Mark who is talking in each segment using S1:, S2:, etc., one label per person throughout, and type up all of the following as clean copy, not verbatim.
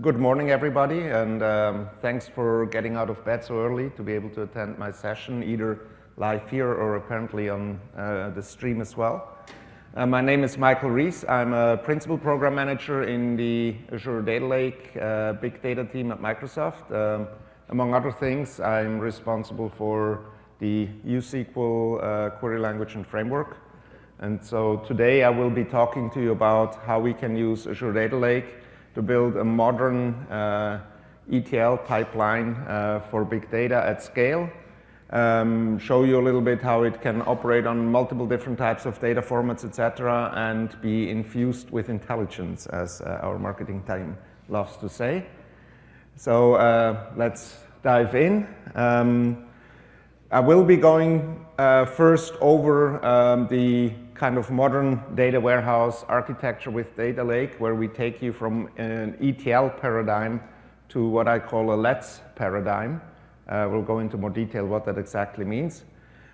S1: Good morning, everybody, and thanks for getting out of bed so early to be able to attend my session, either live here or apparently on the stream as well. My name is Michael Rees. I'm a Principal Program Manager in the Azure Data Lake Big Data team at Microsoft. Among other things, I'm responsible for the uSQL query language and framework. And so today I will be talking to you about how we can use Azure Data Lake to build a modern ETL pipeline for big data at scale. Show you a little bit how it can operate on multiple different types of data formats, etc., and be infused with intelligence, as our marketing team loves to say. So let's dive in. I will be going first over the kind of modern data warehouse architecture with Data Lake, where we take you from an ETL paradigm to what I call a let's paradigm. We'll go into more detail what that exactly means.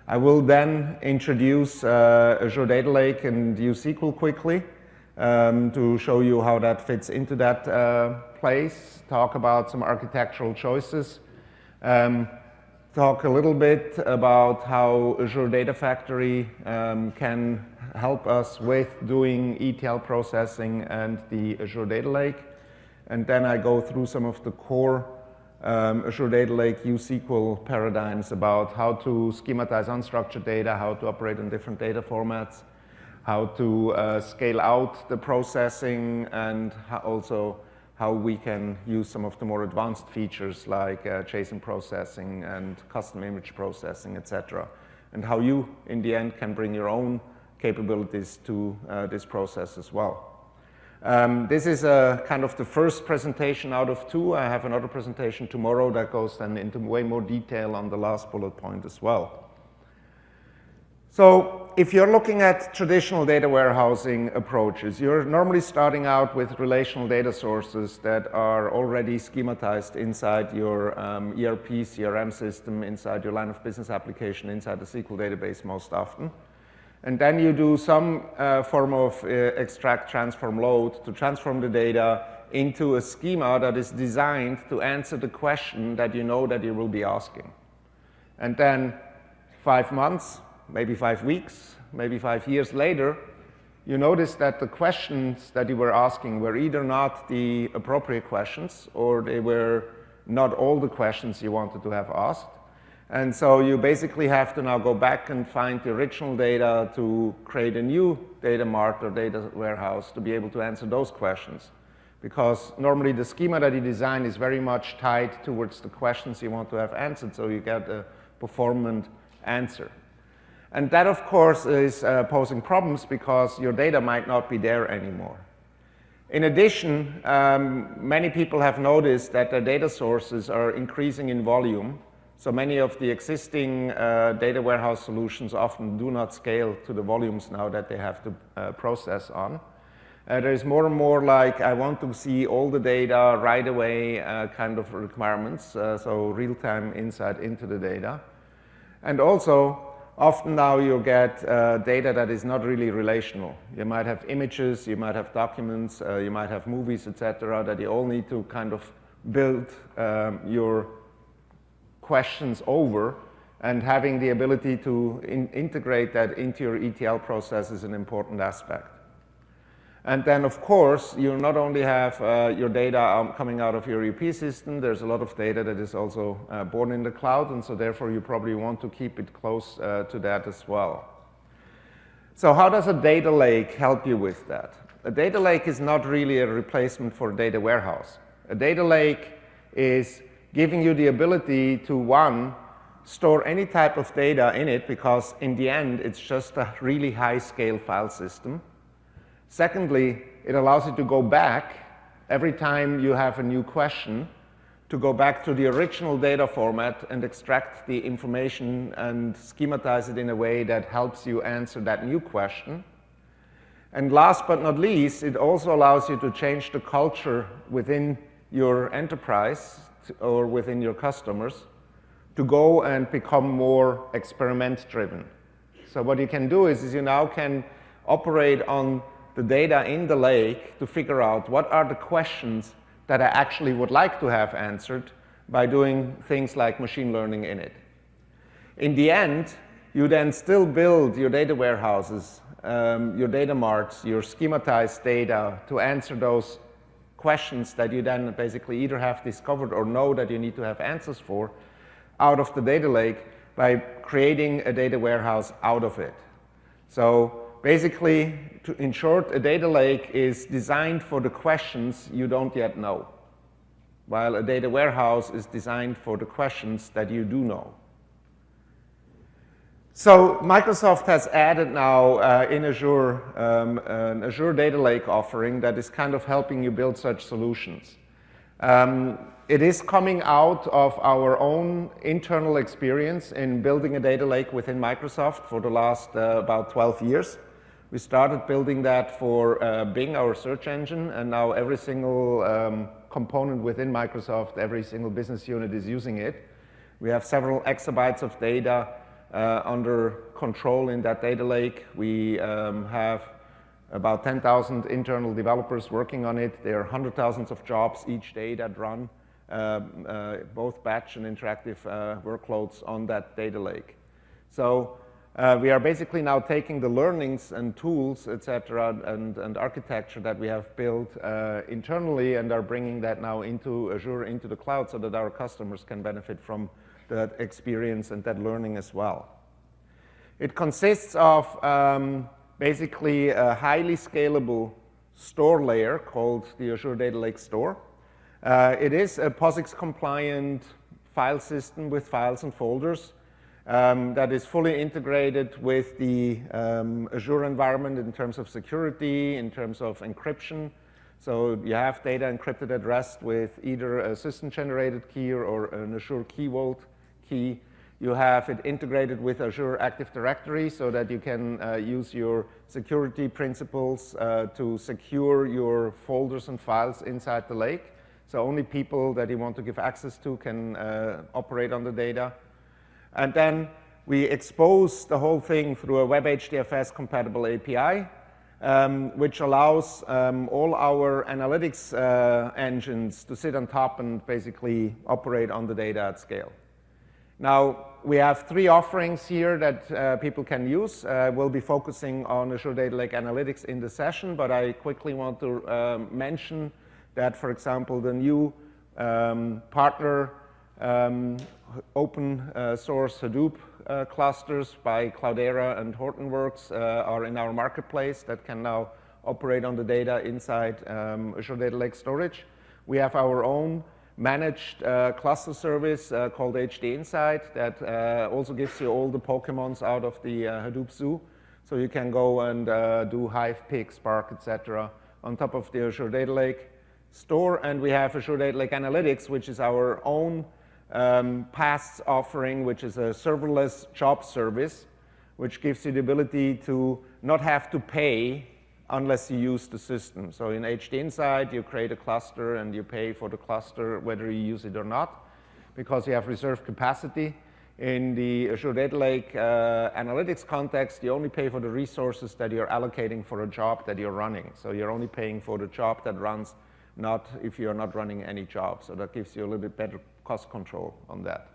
S1: I will then introduce Azure Data Lake and uSQL quickly to show you how that fits into that place, talk about some architectural choices, talk a little bit about how Azure Data Factory can help us with doing ETL processing and the Azure Data Lake. And then I go through some of the core Azure Data Lake uSQL paradigms about how to schematize unstructured data, how to operate in different data formats, how to scale out the processing, and also how we can use some of the more advanced features like JSON processing and custom image processing, etc. And how you, in the end, can bring your own capabilities to this process as well. This is kind of the first presentation out of two. I have another presentation tomorrow that goes then into way more detail on the last bullet point as well. So if you're looking at traditional data warehousing approaches, you're normally starting out with relational data sources that are already schematized inside your ERP, CRM system, inside your line of business application, inside the SQL database most often. And then you do some form of extract, transform, load to transform the data into a schema that is designed to answer the question that you know that you will be asking. And then 5 months, maybe 5 weeks, maybe 5 years later, you notice that the questions that you were asking were either not the appropriate questions or they were not all the questions you wanted to have asked. And so you basically have to now go back and find the original data to create a new data mart or data warehouse to be able to answer those questions. Because normally the schema that you design is very much tied towards the questions you want to have answered, so you get a performant answer. And that, of course, is posing problems because your data might not be there anymore. In addition, many people have noticed that their data sources are increasing in volume. So many of the existing data warehouse solutions often do not scale to the volumes now that they have to process on. There's more and more like, I want to see all the data right away kind of requirements, so real-time insight into the data. And also, often now you get data that is not really relational. You might have images, you might have documents, you might have movies, etc., that you all need to kind of build your questions over, and having the ability to integrate that into your ETL process is an important aspect. And then, of course, you not only have your data coming out of your ERP system, there's a lot of data that is also born in the cloud, and so therefore you probably want to keep it close to that as well. So how does a data lake help you with that? A data lake is not really a replacement for a data warehouse. A data lake is giving you the ability to, one, store any type of data in it, because in the end, it's just a really high-scale file system. Secondly, it allows you to go back every time you have a new question, to go back to the original data format and extract the information and schematize it in a way that helps you answer that new question. And last but not least, it also allows you to change the culture within your enterprise or within your customers to go and become more experiment-driven. So what you can do is you now can operate on the data in the lake to figure out what are the questions that I actually would like to have answered by doing things like machine learning in it. In the end, you then still build your data warehouses, your data marts, your schematized data to answer those questions that you then basically either have discovered or know that you need to have answers for out of the data lake by creating a data warehouse out of it. So basically, in short, a data lake is designed for the questions you don't yet know, while a data warehouse is designed for the questions that you do know. So Microsoft has added now in Azure an Azure Data Lake offering that is kind of helping you build such solutions. It is coming out of our own internal experience in building a data lake within Microsoft for the last about 12 years. We started building that for Bing, our search engine, and now every single component within Microsoft, every single business unit is using it. We have several exabytes of data under control in that data lake. We have about 10,000 internal developers working on it. There are 100,000 of jobs each day that run both batch and interactive workloads on that data lake. So we are basically now taking the learnings and tools, et cetera, and architecture that we have built internally and are bringing that now into Azure, into the cloud, so that our customers can benefit from that experience and that learning as well. It consists of basically a highly scalable store layer called the Azure Data Lake Store. It is a POSIX compliant file system with files and folders that is fully integrated with the Azure environment in terms of security, in terms of encryption. So you have data encrypted at rest with either a system-generated key or an Azure Key Vault key. You have it integrated with Azure Active Directory so that you can use your security principles to secure your folders and files inside the lake. So only people that you want to give access to can operate on the data. And then we expose the whole thing through a Web HDFS compatible API, which allows all our analytics engines to sit on top and basically operate on the data at scale. Now, we have three offerings here that people can use. We'll be focusing on Azure Data Lake Analytics in the session, but I quickly want to mention that, for example, the new partner open source Hadoop clusters by Cloudera and Hortonworks are in our marketplace that can now operate on the data inside Azure Data Lake Storage. We have our own managed cluster service called HD Insight that also gives you all the Pokemons out of the Hadoop Zoo. So you can go and do Hive, Pig, Spark, etc. on top of the Azure Data Lake Store. And we have Azure Data Lake Analytics, which is our own PaaS offering, which is a serverless job service, which gives you the ability to not have to pay unless you use the system. So in HD Insight, you create a cluster and you pay for the cluster whether you use it or not, because you have reserved capacity. In the Azure Data Lake Analytics context, you only pay for the resources that you're allocating for a job that you're running. So you're only paying for the job that runs, not if you're not running any job. So that gives you a little bit better cost control on that.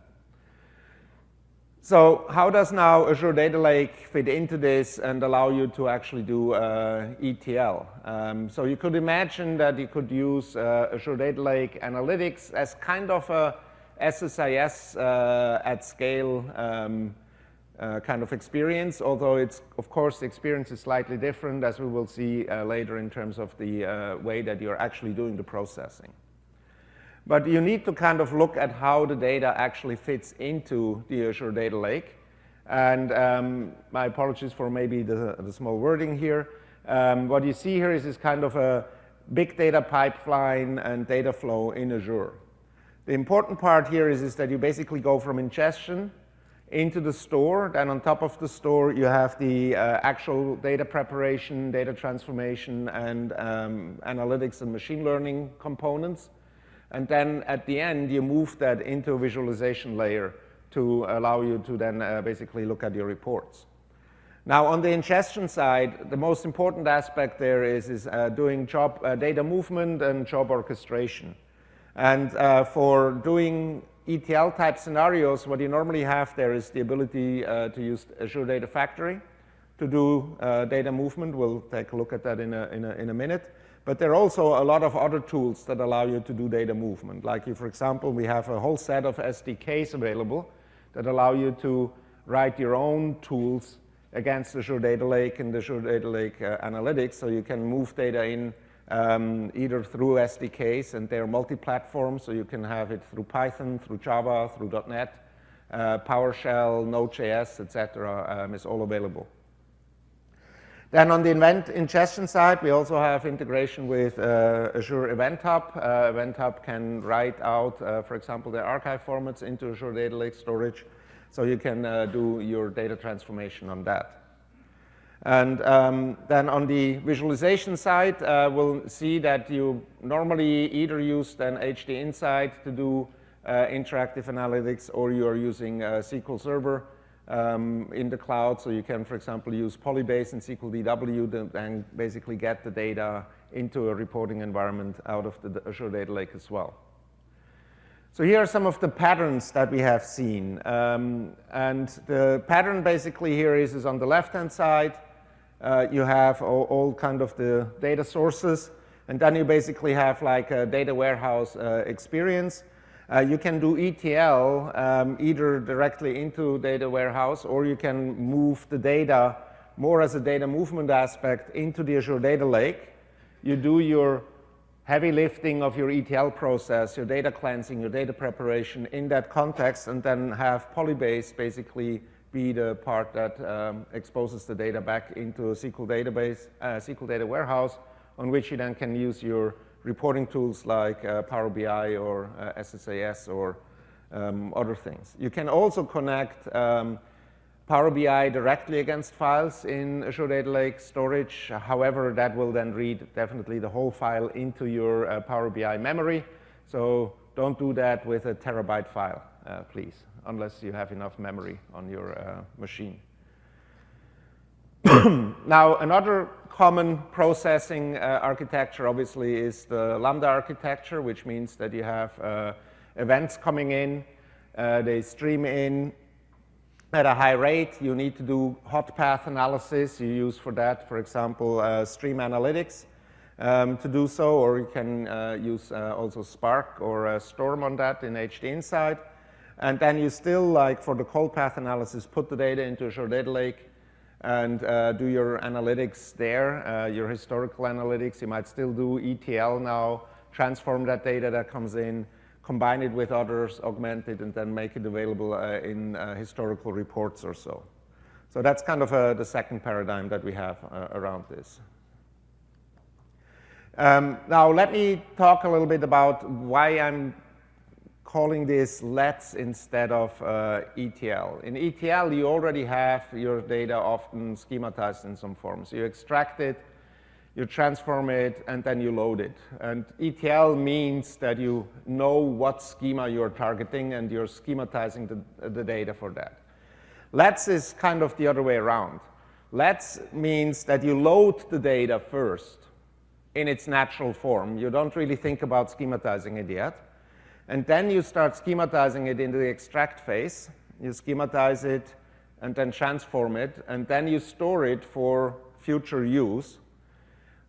S1: So how does now Azure Data Lake fit into this and allow you to actually do ETL? So you could imagine that you could use Azure Data Lake Analytics as kind of a SSIS at scale kind of experience, although it's, of course, the experience is slightly different, as we will see later in terms of the way that you're actually doing the processing. But you need to kind of look at how the data actually fits into the Azure Data Lake. And my apologies for maybe the small wording here. What you see here is kind of a big data pipeline and data flow in Azure. The important part here is that you basically go from ingestion into the store. Then on top of the store, you have the actual data preparation, data transformation, and analytics and machine learning components. And then at the end, you move that into a visualization layer to allow you to then basically look at your reports. Now, on the ingestion side, the most important aspect there is doing job data movement and job orchestration. And for doing ETL type scenarios, what you normally have there is the ability to use Azure Data Factory to do data movement. We'll take a look at that in a minute. But there are also a lot of other tools that allow you to do data movement. Like, for example, we have a whole set of SDKs available that allow you to write your own tools against Azure Data Lake and Azure Data Lake Analytics, so you can move data in either through SDKs, and they're multi-platform, so you can have it through Python, through Java, through .NET, PowerShell, Node.js, etc. Is all available. Then on the event ingestion side, we also have integration with Azure Event Hub. Event Hub can write out, for example, the archive formats into Azure Data Lake storage, so you can do your data transformation on that. And then on the visualization side, we'll see that you normally either use then HD Insight to do interactive analytics, or you are using SQL Server in the cloud, so you can, for example, use Polybase and SQL DW and basically get the data into a reporting environment out of the Azure Data Lake as well. So here are some of the patterns that we have seen. And the pattern basically here is on the left-hand side. You have all kind of the data sources, and then you basically have like a data warehouse experience. You can do ETL either directly into data warehouse, or you can move the data more as a data movement aspect into the Azure Data Lake. You do your heavy lifting of your ETL process, your data cleansing, your data preparation in that context, and then have Polybase basically be the part that exposes the data back into a SQL database, SQL data warehouse, on which you then can use your reporting tools like Power BI or SSAS or other things. You can also connect Power BI directly against files in Azure Data Lake storage. However, that will then read definitely the whole file into your Power BI memory. So don't do that with a terabyte file, please, unless you have enough memory on your machine. Now, another common processing architecture, obviously, is the Lambda architecture, which means that you have events coming in. They stream in at a high rate. You need to do hot path analysis. You use for that, for example, Stream Analytics to do so, or you can use also Spark or Storm on that in HD Insight. And then you still, like for the cold path analysis, put the data into Azure Data Lake and do your analytics there, your historical analytics. You might still do ETL now, transform that data that comes in, combine it with others, augment it, and then make it available in historical reports or so. So that's kind of the second paradigm that we have around this. Now, let me talk a little bit about why I'm calling this LETS instead of ETL. In ETL, you already have your data often schematized in some form. So you extract it, you transform it, and then you load it. And ETL means that you know what schema you're targeting, and you're schematizing the data for that. LETS is kind of the other way around. LETS means that you load the data first in its natural form. You don't really think about schematizing it yet. And then you start schematizing it into the extract phase. You schematize it and then transform it, and then you store it for future use.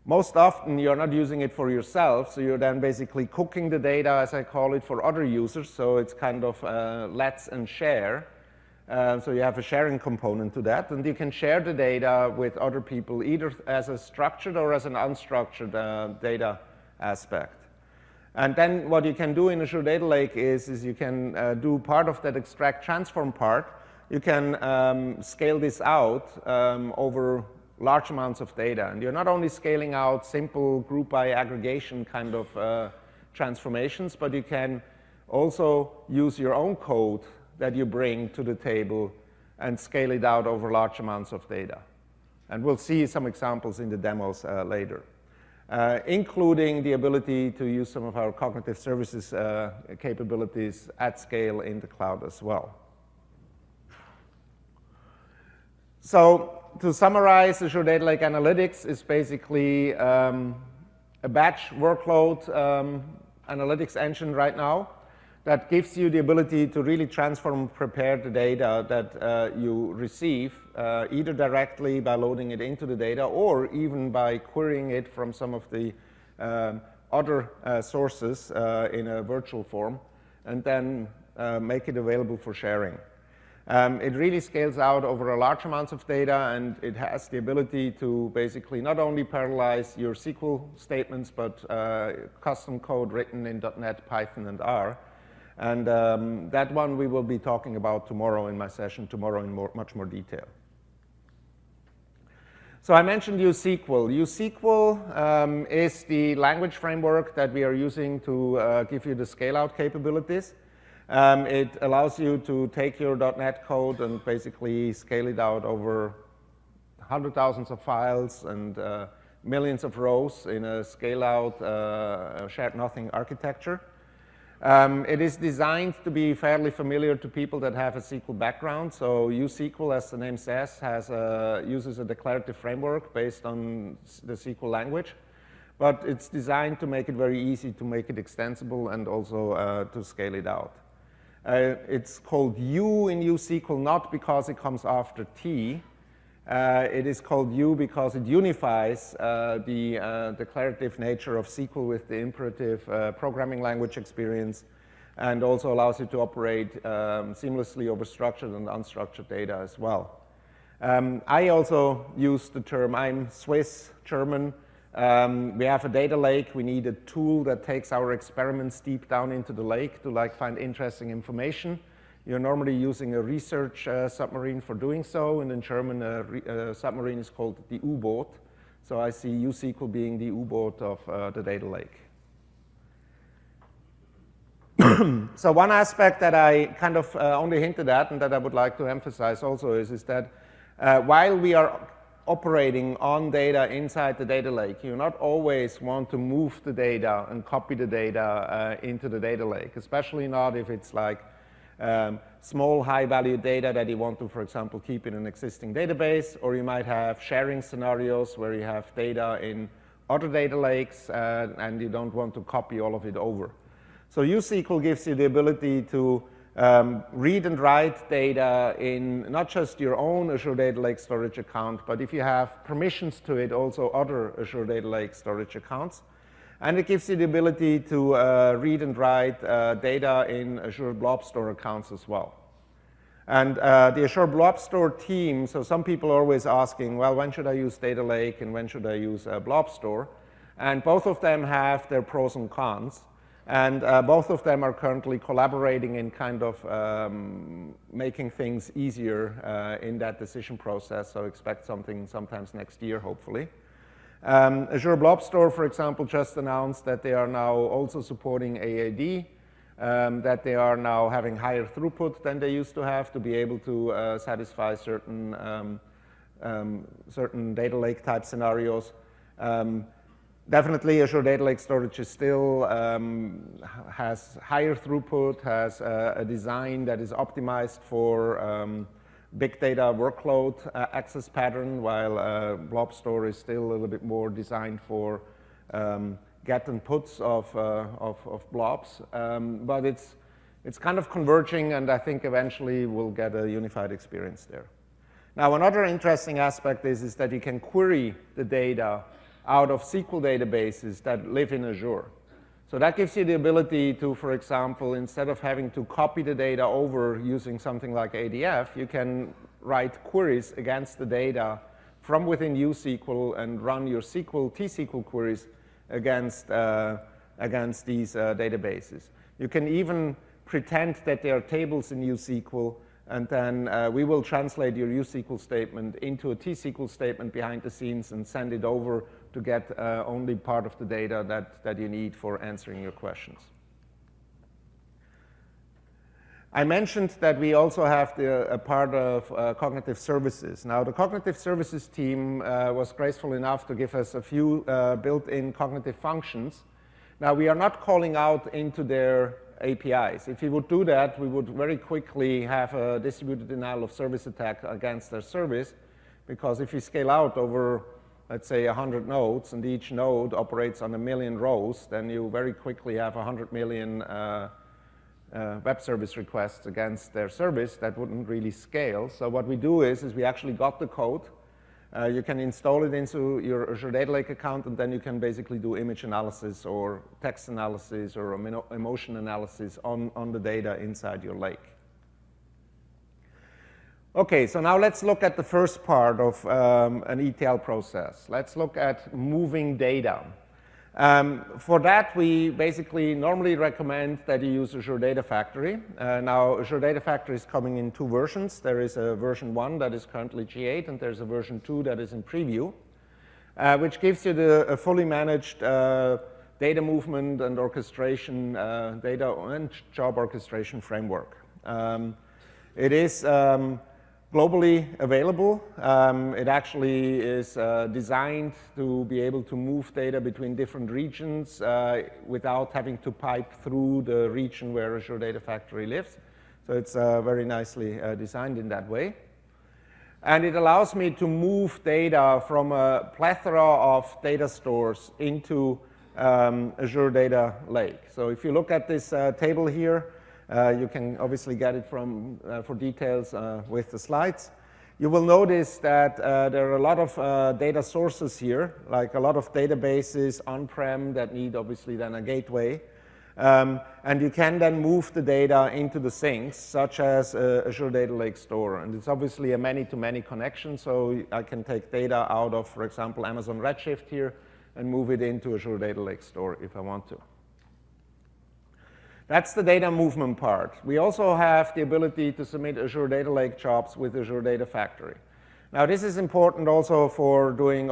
S1: Most often, you're not using it for yourself, so you're then basically cooking the data, as I call it, for other users. So it's kind of let's and share. So you have a sharing component to that, and you can share the data with other people, either as a structured or as an unstructured data aspect. And then what you can do in Azure Data Lake is you can do part of that extract transform part. You can scale this out over large amounts of data. And you're not only scaling out simple group by aggregation kind of transformations, but you can also use your own code that you bring to the table and scale it out over large amounts of data. And we'll see some examples in the demos later. Including the ability to use some of our cognitive services capabilities at scale in the cloud as well. So to summarize, Azure Data Lake Analytics is basically a batch workload analytics engine right now that gives you the ability to really transform and prepare the data that you receive, either directly by loading it into the data or even by querying it from some of the other sources in a virtual form, and then make it available for sharing. It really scales out over a large amounts of data, and it has the ability to basically not only parallelize your SQL statements, but custom code written in .NET, Python, and R. And that one we will be talking about tomorrow in my session, tomorrow in much more detail. So I mentioned USQL. USQL is the language framework that we are using to give you the scale-out capabilities. It allows you to take your .NET code and basically scale it out over hundred thousands of files and millions of rows in a scale-out shared nothing architecture. It is designed to be fairly familiar to people that have a SQL background. So USQL, as the name says, uses a declarative framework based on the SQL language. But it's designed to make it very easy to make it extensible and also to scale it out. It's called U in USQL not because it comes after T. It is called U because it unifies the declarative nature of SQL with the imperative programming language experience, and also allows you to operate seamlessly over structured and unstructured data as well. I also use the term, I'm Swiss, German. We have a data lake. We need a tool that takes our experiments deep down into the lake to find interesting information. You're normally using a research submarine for doing so, and in German, a submarine is called the U-boat. So I see USQL being the U-boat of the data lake. So one aspect that I kind of only hinted at and that I would like to emphasize also is that while we are operating on data inside the data lake, you not always want to move the data and copy the data into the data lake, especially not if it's like small, high-value data that you want to, for example, keep in an existing database, or you might have sharing scenarios where you have data in other data lakes and you don't want to copy all of it over. So USQL gives you the ability to read and write data in not just your own Azure Data Lake storage account, but if you have permissions to it, also other Azure Data Lake storage accounts. And it gives you the ability to read and write data in Azure Blob Store accounts as well. And the Azure Blob Store team, so some people are always asking, well, when should I use Data Lake and when should I use Blob Store? And both of them have their pros and cons. And both of them are currently collaborating in kind of making things easier in that decision process. So expect something sometimes next year, hopefully. Azure Blob Store, for example, just announced that they are now also supporting AAD, that they are now having higher throughput than they used to have to be able to satisfy certain data lake type scenarios. Definitely, Azure Data Lake Storage is still has higher throughput, has a design that is optimized for big data workload access pattern, while Blob Store is still a little bit more designed for get and puts of blobs. But it's kind of converging, and I think eventually we'll get a unified experience there. Now, another interesting aspect is that you can query the data out of SQL databases that live in Azure. So that gives you the ability to, for example, instead of having to copy the data over using something like ADF, you can write queries against the data from within USQL and run your T-SQL queries against these databases. You can even pretend that there are tables in USQL, and then we will translate your USQL statement into a T-SQL statement behind the scenes and send it over to get only part of the data that you need for answering your questions. I mentioned that we also have a part of cognitive services. Now, the cognitive services team was graceful enough to give us a few built-in cognitive functions. Now, we are not calling out into their APIs. If we would do that, we would very quickly have a distributed denial of service attack against their service, because if you scale out over let's say 100 nodes, and each node operates on 1 million rows, then you very quickly have 100 million web service requests against their service. That wouldn't really scale. So what we do is we actually got the code. You can install it into your Azure Data Lake account, and then you can basically do image analysis or text analysis or emotion analysis on the data inside your lake. Okay, so now let's look at the first part of an ETL process. Let's look at moving data. For that, we basically normally recommend that you use Azure Data Factory. Now, Azure Data Factory is coming in 2 versions. There is a version 1 that is currently G8, and there's a version 2 that is in preview, which gives you a fully managed data movement and orchestration, data and job orchestration framework. It is globally available. It actually is designed to be able to move data between different regions without having to pipe through the region where Azure Data Factory lives. So it's very nicely designed in that way. And it allows me to move data from a plethora of data stores into Azure Data Lake. So if you look at this table here, you can obviously get it from, for details with the slides. You will notice that there are a lot of data sources here, like a lot of databases on-prem that need obviously then a gateway. And you can then move the data into the sinks, such as Azure Data Lake Store. And it's obviously a many-to-many connection, so I can take data out of, for example, Amazon Redshift here and move it into Azure Data Lake Store if I want to. That's the data movement part. We also have the ability to submit Azure Data Lake jobs with Azure Data Factory. Now, this is important also for doing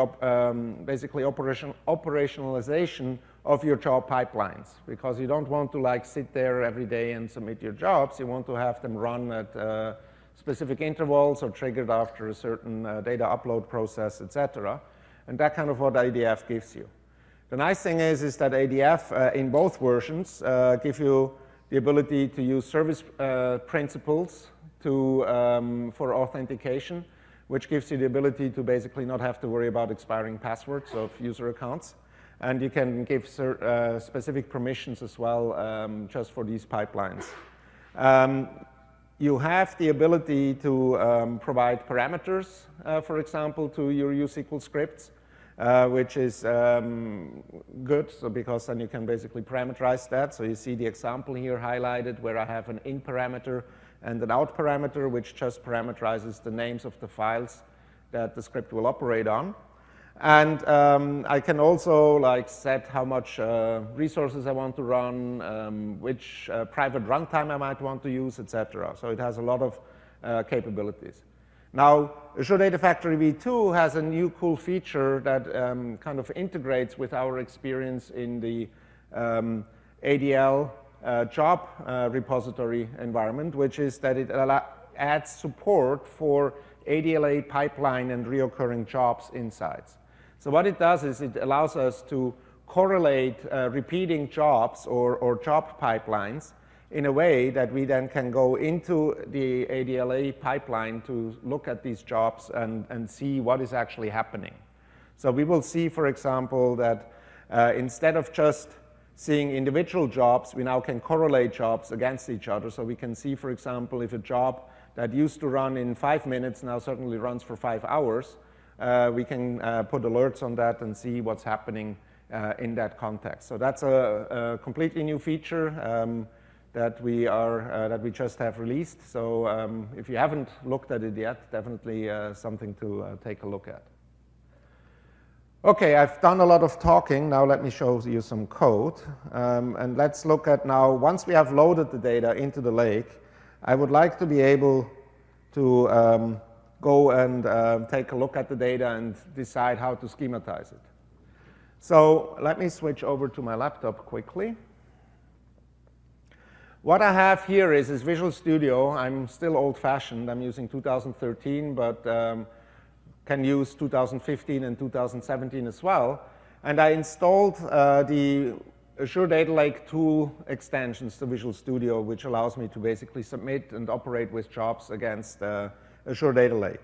S1: basically operationalization of your job pipelines, because you don't want to like sit there every day and submit your jobs. You want to have them run at specific intervals or triggered after a certain data upload process, etc. And that kind of what ADF gives you. The nice thing is that ADF in both versions give you the ability to use service principals for authentication, which gives you the ability to basically not have to worry about expiring passwords of user accounts. And you can give specific permissions as well just for these pipelines. You have the ability to provide parameters, for example, to your uSQL scripts. Which is good, so because then you can basically parameterize that. So you see the example here highlighted where I have an in parameter and an out parameter, which just parameterizes the names of the files that the script will operate on. And I can also like set how much resources I want to run, which private runtime I might want to use, etc. So it has a lot of capabilities. Now, Azure Data Factory v2 has a new cool feature that kind of integrates with our experience in the ADL job repository environment, which is that it adds support for ADLA pipeline and reoccurring jobs insights. So what it does is it allows us to correlate repeating jobs or job pipelines in a way that we then can go into the ADLA pipeline to look at these jobs and see what is actually happening. So we will see, for example, that instead of just seeing individual jobs, we now can correlate jobs against each other. So we can see, for example, if a job that used to run in 5 minutes now suddenly runs for 5 hours, we can put alerts on that and see what's happening in that context. So that's a completely new feature that we just have released. So if you haven't looked at it yet, definitely something to take a look at. Okay, I've done a lot of talking. Now let me show you some code. And let's look at now, once we have loaded the data into the lake, I would like to be able to go and take a look at the data and decide how to schematize it. So let me switch over to my laptop quickly. What I have here is Visual Studio. I'm still old-fashioned. I'm using 2013, but can use 2015 and 2017 as well. And I installed the Azure Data Lake tool extensions to Visual Studio, which allows me to basically submit and operate with jobs against Azure Data Lake.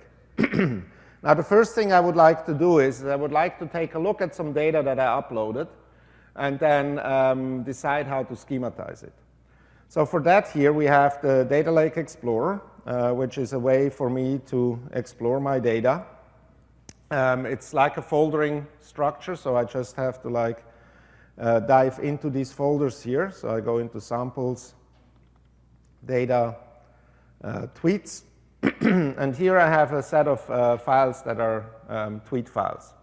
S1: Now, the first thing I would like to do is I would like to take a look at some data that I uploaded and then decide how to schematize it. So for that, here we have the Data Lake Explorer, which is a way for me to explore my data. It's like a foldering structure, so I just have to like dive into these folders here. So I go into samples, data, tweets, and here I have a set of files that are tweet files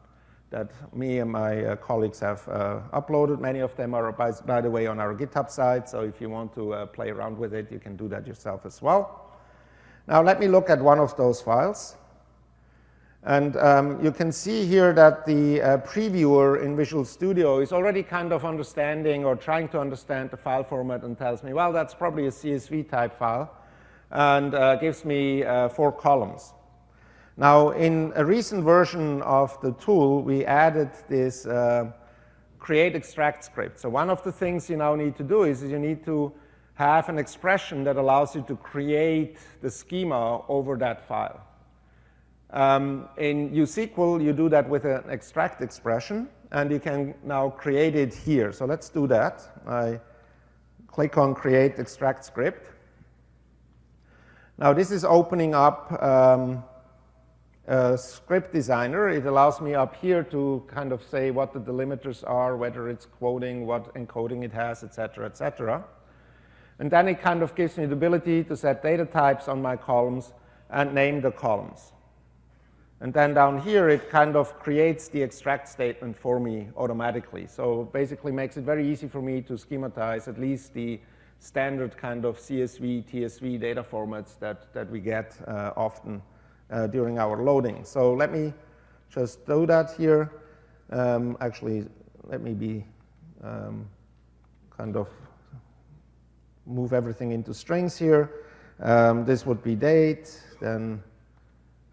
S1: that me and my colleagues have uploaded. Many of them are, by the way, on our GitHub site, so if you want to play around with it, you can do that yourself as well. Now let me look at one of those files. And you can see here that the previewer in Visual Studio is already kind of understanding or trying to understand the file format and tells me, well, that's probably a CSV type file, and gives me 4 columns. Now, in a recent version of the tool, we added this create extract script. So one of the things you now need to do is you need to have an expression that allows you to create the schema over that file. In uSQL, you do that with an extract expression, and you can now create it here. So let's do that. I click on Create Extract Script. Now, this is opening up a script designer. It allows me up here to kind of say what the delimiters are, whether it's quoting, what encoding it has, et cetera, et cetera. And then it kind of gives me the ability to set data types on my columns and name the columns. And then down here, it kind of creates the extract statement for me automatically. So basically makes it very easy for me to schematize at least the standard kind of CSV, TSV data formats that we get often during our loading. So let me just do that here. Actually, let me be kind of move everything into strings here. This would be date, then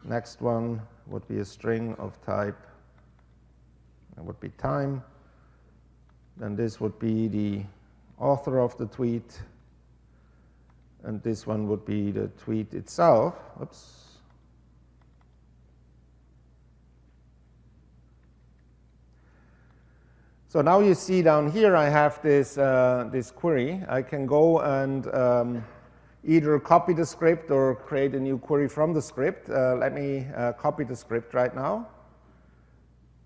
S1: next one would be a string of type, that would be time. Then this would be the author of the tweet, and this one would be the tweet itself. Oops. So now you see down here I have this, this query. I can go and either copy the script or create a new query from the script. Let me copy the script right now.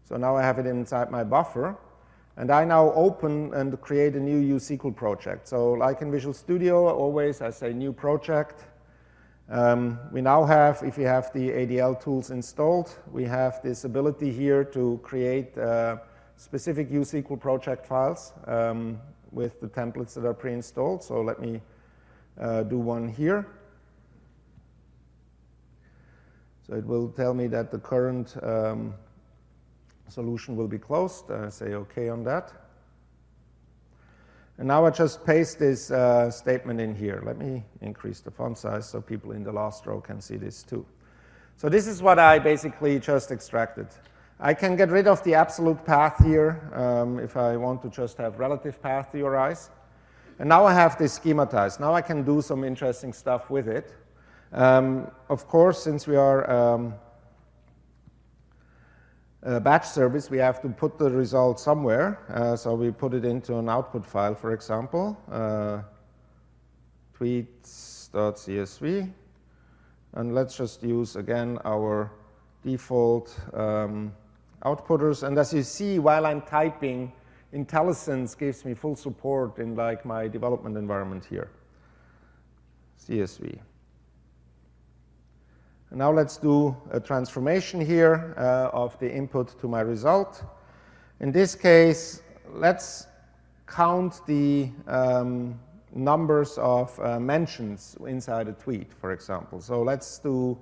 S1: So now I have it inside my buffer. And I now open and create a new uSQL project. So like in Visual Studio, always I say new project. We now have, if you have the ADL tools installed, we have this ability here to create specific uSQL project files with the templates that are pre-installed. So let me do one here. So it will tell me that the current solution will be closed. I say OK on that. And now I just paste this statement in here. Let me increase the font size so people in the last row can see this too. So this is what I basically just extracted. I can get rid of the absolute path here if I want to just have relative path theorized. And now I have this schematized. Now I can do some interesting stuff with it. Of course, since we are a batch service, we have to put the result somewhere. So we put it into an output file, for example, tweets.csv. And let's just use, again, our default outputters. And as you see, while I'm typing, IntelliSense gives me full support in like my development environment here, CSV. And now let's do a transformation here of the input to my result. In this case, let's count the numbers of mentions inside a tweet, for example. So let's do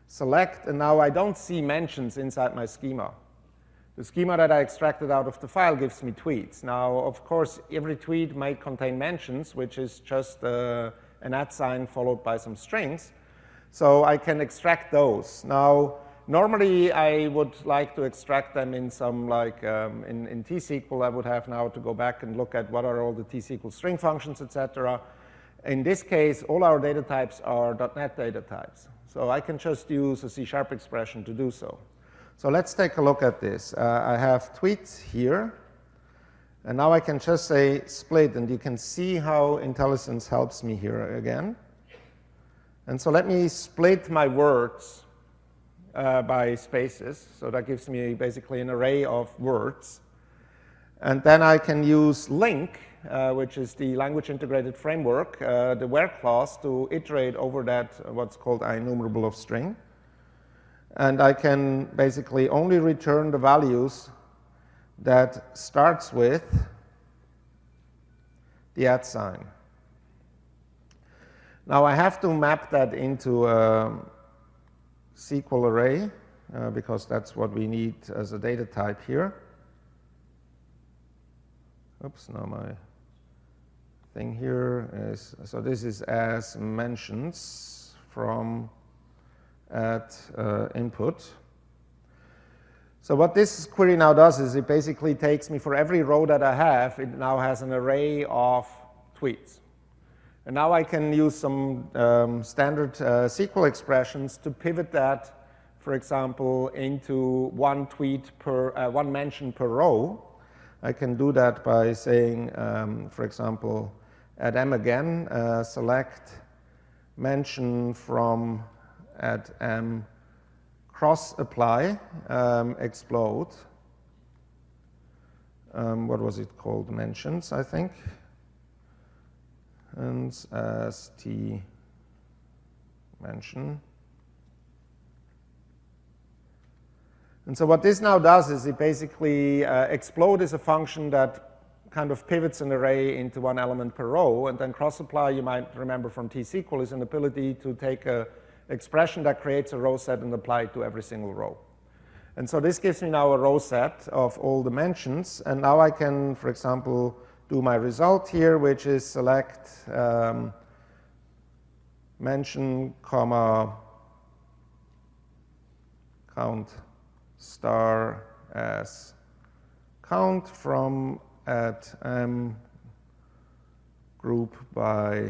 S1: select, and now I don't see mentions inside my schema. The schema that I extracted out of the file gives me tweets. Now, of course, every tweet might contain mentions, which is just an @ sign followed by some strings. So I can extract those. Now, normally I would like to extract them in some, like in T-SQL, I would have now to go back and look at what are all the T-SQL string functions, etc. In this case, all our data types are .NET data types. So I can just use a C# expression to do so. So let's take a look at this. I have tweets here. And now I can just say split, and you can see how IntelliSense helps me here again. And so let me split my words by spaces. So that gives me basically an array of words. And then I can use link, which is the language integrated framework, the where clause, to iterate over that what's called IEnumerable of string. And I can basically only return the values that starts with the @ sign. Now I have to map that into a SQL array because that's what we need as a data type here. Oops, now my thing here is, so this is as mentions from input. So what this query now does is it basically takes me, for every row that I have, it now has an array of tweets. And now I can use some standard SQL expressions to pivot that, for example, into one mention per row. I can do that by saying, for example, at m again, select mention from at m cross apply, explode. What was it called? Mentions, I think. And as t mention. And so what this now does is it basically explode is a function that kind of pivots an array into one element per row, and then cross apply, you might remember from T-SQL, is an ability to take a expression that creates a row set and apply it to every single row. And so this gives me now a row set of all the mentions, and now I can, for example, do my result here, which is select mention, comma, count star as count from at m group by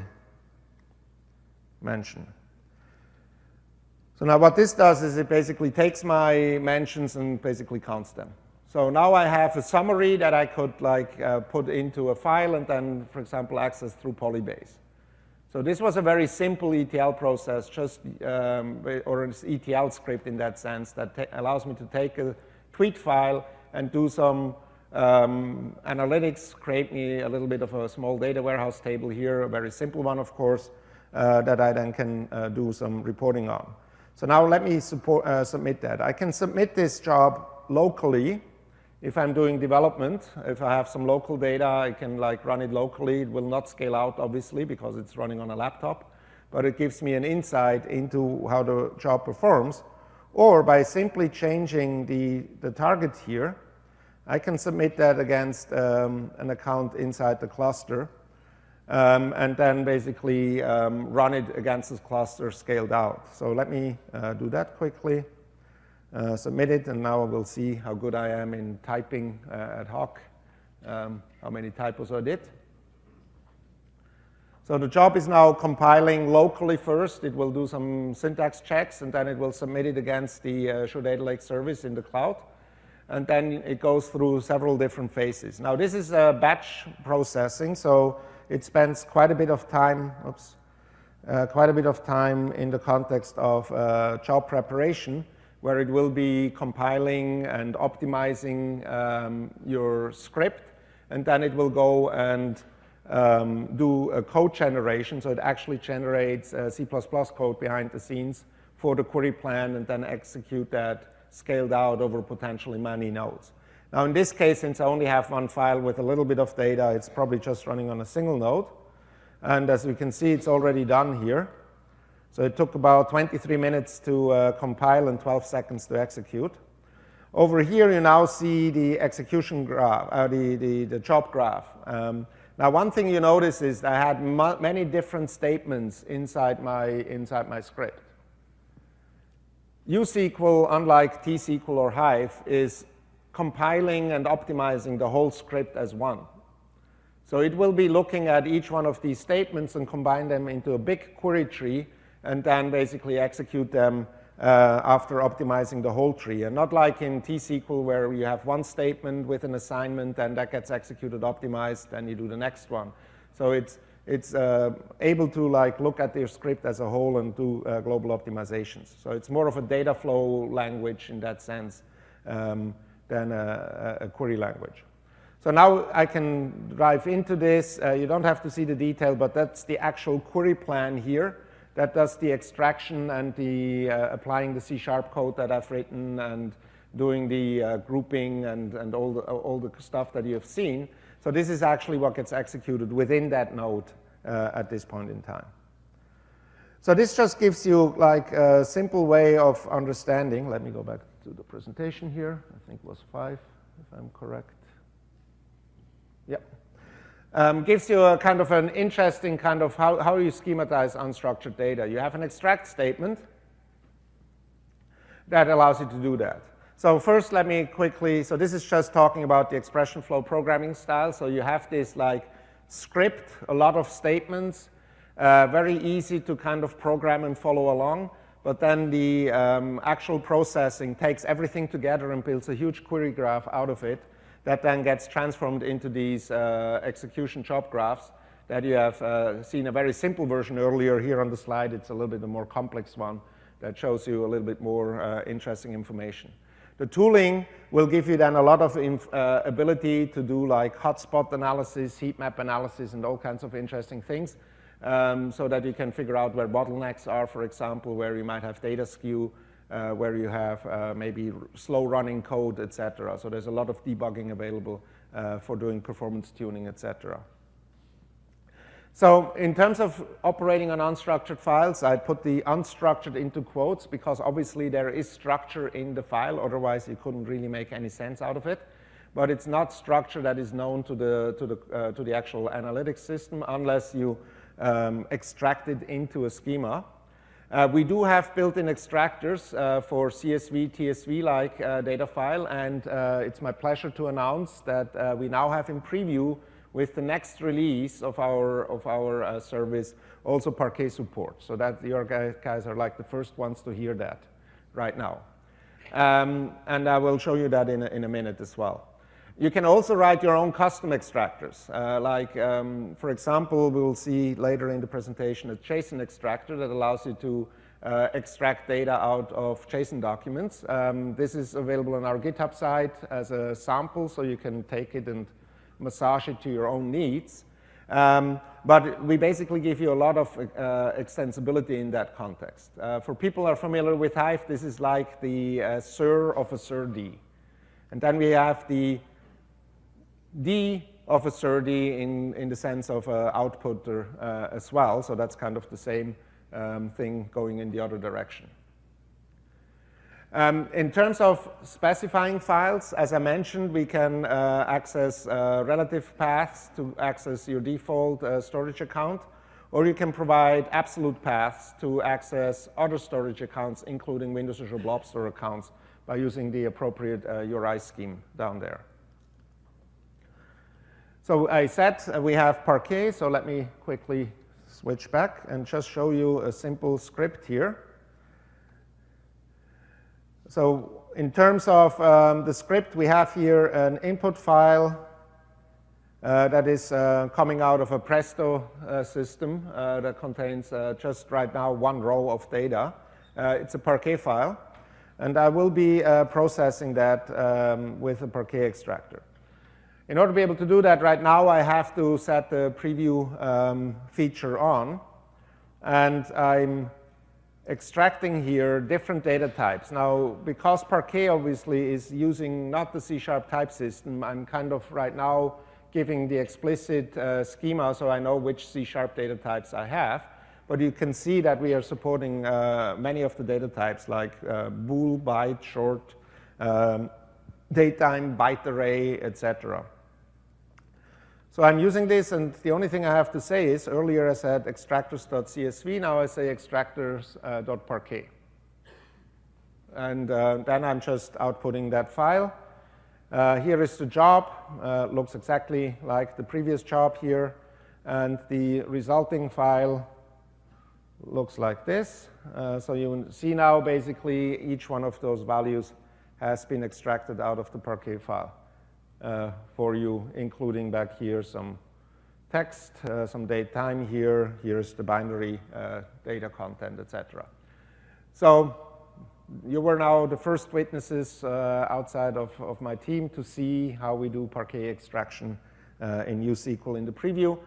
S1: mention. So now what this does is it basically takes my mentions and basically counts them. So now I have a summary that I could put into a file and then, for example, access through Polybase. So this was a very simple ETL process, or an ETL script in that sense, that allows me to take a tweet file and do some analytics, create me a little bit of a small data warehouse table here, a very simple one, of course, that I then can do some reporting on. So now let me submit that. I can submit this job locally if I'm doing development. If I have some local data, I can run it locally. It will not scale out, obviously, because it's running on a laptop. But it gives me an insight into how the job performs. Or by simply changing the target here, I can submit that against an account inside the cluster. And then basically run it against this cluster scaled out. So let me do that quickly. Submit it, and now we'll see how good I am in typing ad hoc, how many typos I did. So the job is now compiling locally first. It will do some syntax checks, and then it will submit it against the Azure Data Lake service in the cloud. And then it goes through several different phases. Now this is batch processing, so it spends quite a bit of time, in the context of job preparation, where it will be compiling and optimizing your script, and then it will go and do a code generation, so it actually generates C++ code behind the scenes for the query plan, and then execute that scaled out over potentially many nodes. Now in this case, since I only have one file with a little bit of data, it's probably just running on a single node. And as we can see, it's already done here. So it took about 23 minutes to compile and 12 seconds to execute. Over here, you now see the execution graph, the job graph. Now, one thing you notice is I had many different statements inside my script. USQL, unlike T-SQL or Hive, is compiling and optimizing the whole script as one. So it will be looking at each one of these statements and combine them into a big query tree and then basically execute them after optimizing the whole tree. And not like in T-SQL where you have one statement with an assignment and that gets executed, optimized, then you do the next one. So it's able to like look at your script as a whole and do global optimizations. So it's more of a data flow language in that sense than a query language. So now I can dive into this. You don't have to see the detail, but that's the actual query plan here. That does the extraction and the applying the C# code that I've written and doing the grouping and all the stuff that you have seen. So this is actually what gets executed within that node at this point in time. So this just gives you like a simple way of understanding. Let me go back to the presentation here. I think it was 5, if I'm correct. Yep. Gives you a kind of an interesting kind of how you schematize unstructured data. You have an extract statement that allows you to do that. So first, let me quickly, so this is just talking about the expression flow programming style. So you have this like script, a lot of statements, very easy to kind of program and follow along. But then the actual processing takes everything together and builds a huge query graph out of it that then gets transformed into these execution job graphs that you have seen a very simple version earlier. Here on the slide, it's a little bit a more complex one that shows you a little bit more interesting information. The tooling will give you then a lot of ability to do like hotspot analysis, heat map analysis, and all kinds of interesting things so that you can figure out where bottlenecks are, for example, where you might have data skew, where you have maybe slow running code, etc. So there's a lot of debugging available for doing performance tuning, etc. So in terms of operating on unstructured files, I put the unstructured into quotes because obviously there is structure in the file, otherwise you couldn't really make any sense out of it. But it's not structure that is known to the actual analytics system unless you extract it into a schema. We do have built-in extractors for CSV, TSV-like data file, and it's my pleasure to announce that we now have in preview with the next release of our service also Parquet support, so that your guys are like the first ones to hear that right now. And I will show you that in a minute as well. You can also write your own custom extractors. For example, we will see later in the presentation a JSON extractor that allows you to extract data out of JSON documents. This is available on our GitHub site as a sample, so you can take it and massage it to your own needs. But we basically give you a lot of extensibility in that context. For people who are familiar with Hive, this is like the SIR of a SIR-D. And then we have the D of a SIR-D in the sense of an outputter as well. So that's kind of the same thing going in the other direction. In terms of specifying files, as I mentioned, we can access relative paths to access your default storage account, or you can provide absolute paths to access other storage accounts, including Windows Azure Blob Store accounts, by using the appropriate URI scheme down there. So I said we have Parquet, so let me quickly switch back and just show you a simple script here. So in terms of the script, we have here an input file that is coming out of a Presto system that contains just right now one row of data. It's a Parquet file, and I will be processing that with a Parquet extractor. In order to be able to do that right now, I have to set the preview feature on, and I'm extracting here different data types. Now, because Parquet obviously is using not the C# type system, I'm kind of right now giving the explicit schema so I know which C# data types I have. But you can see that we are supporting many of the data types like bool, byte, short, datetime, byte array, etc. So I'm using this, and the only thing I have to say is, earlier I said extractors.csv, now I say extractors.parquet. And then I'm just outputting that file. Here is the job. Looks exactly like the previous job here. And the resulting file looks like this. So you see now basically each one of those values has been extracted out of the Parquet file for you, including back here some text, some date time here. Here's the binary data content, etc. So you were now the first witnesses outside of my team to see how we do Parquet extraction in USQL in the preview.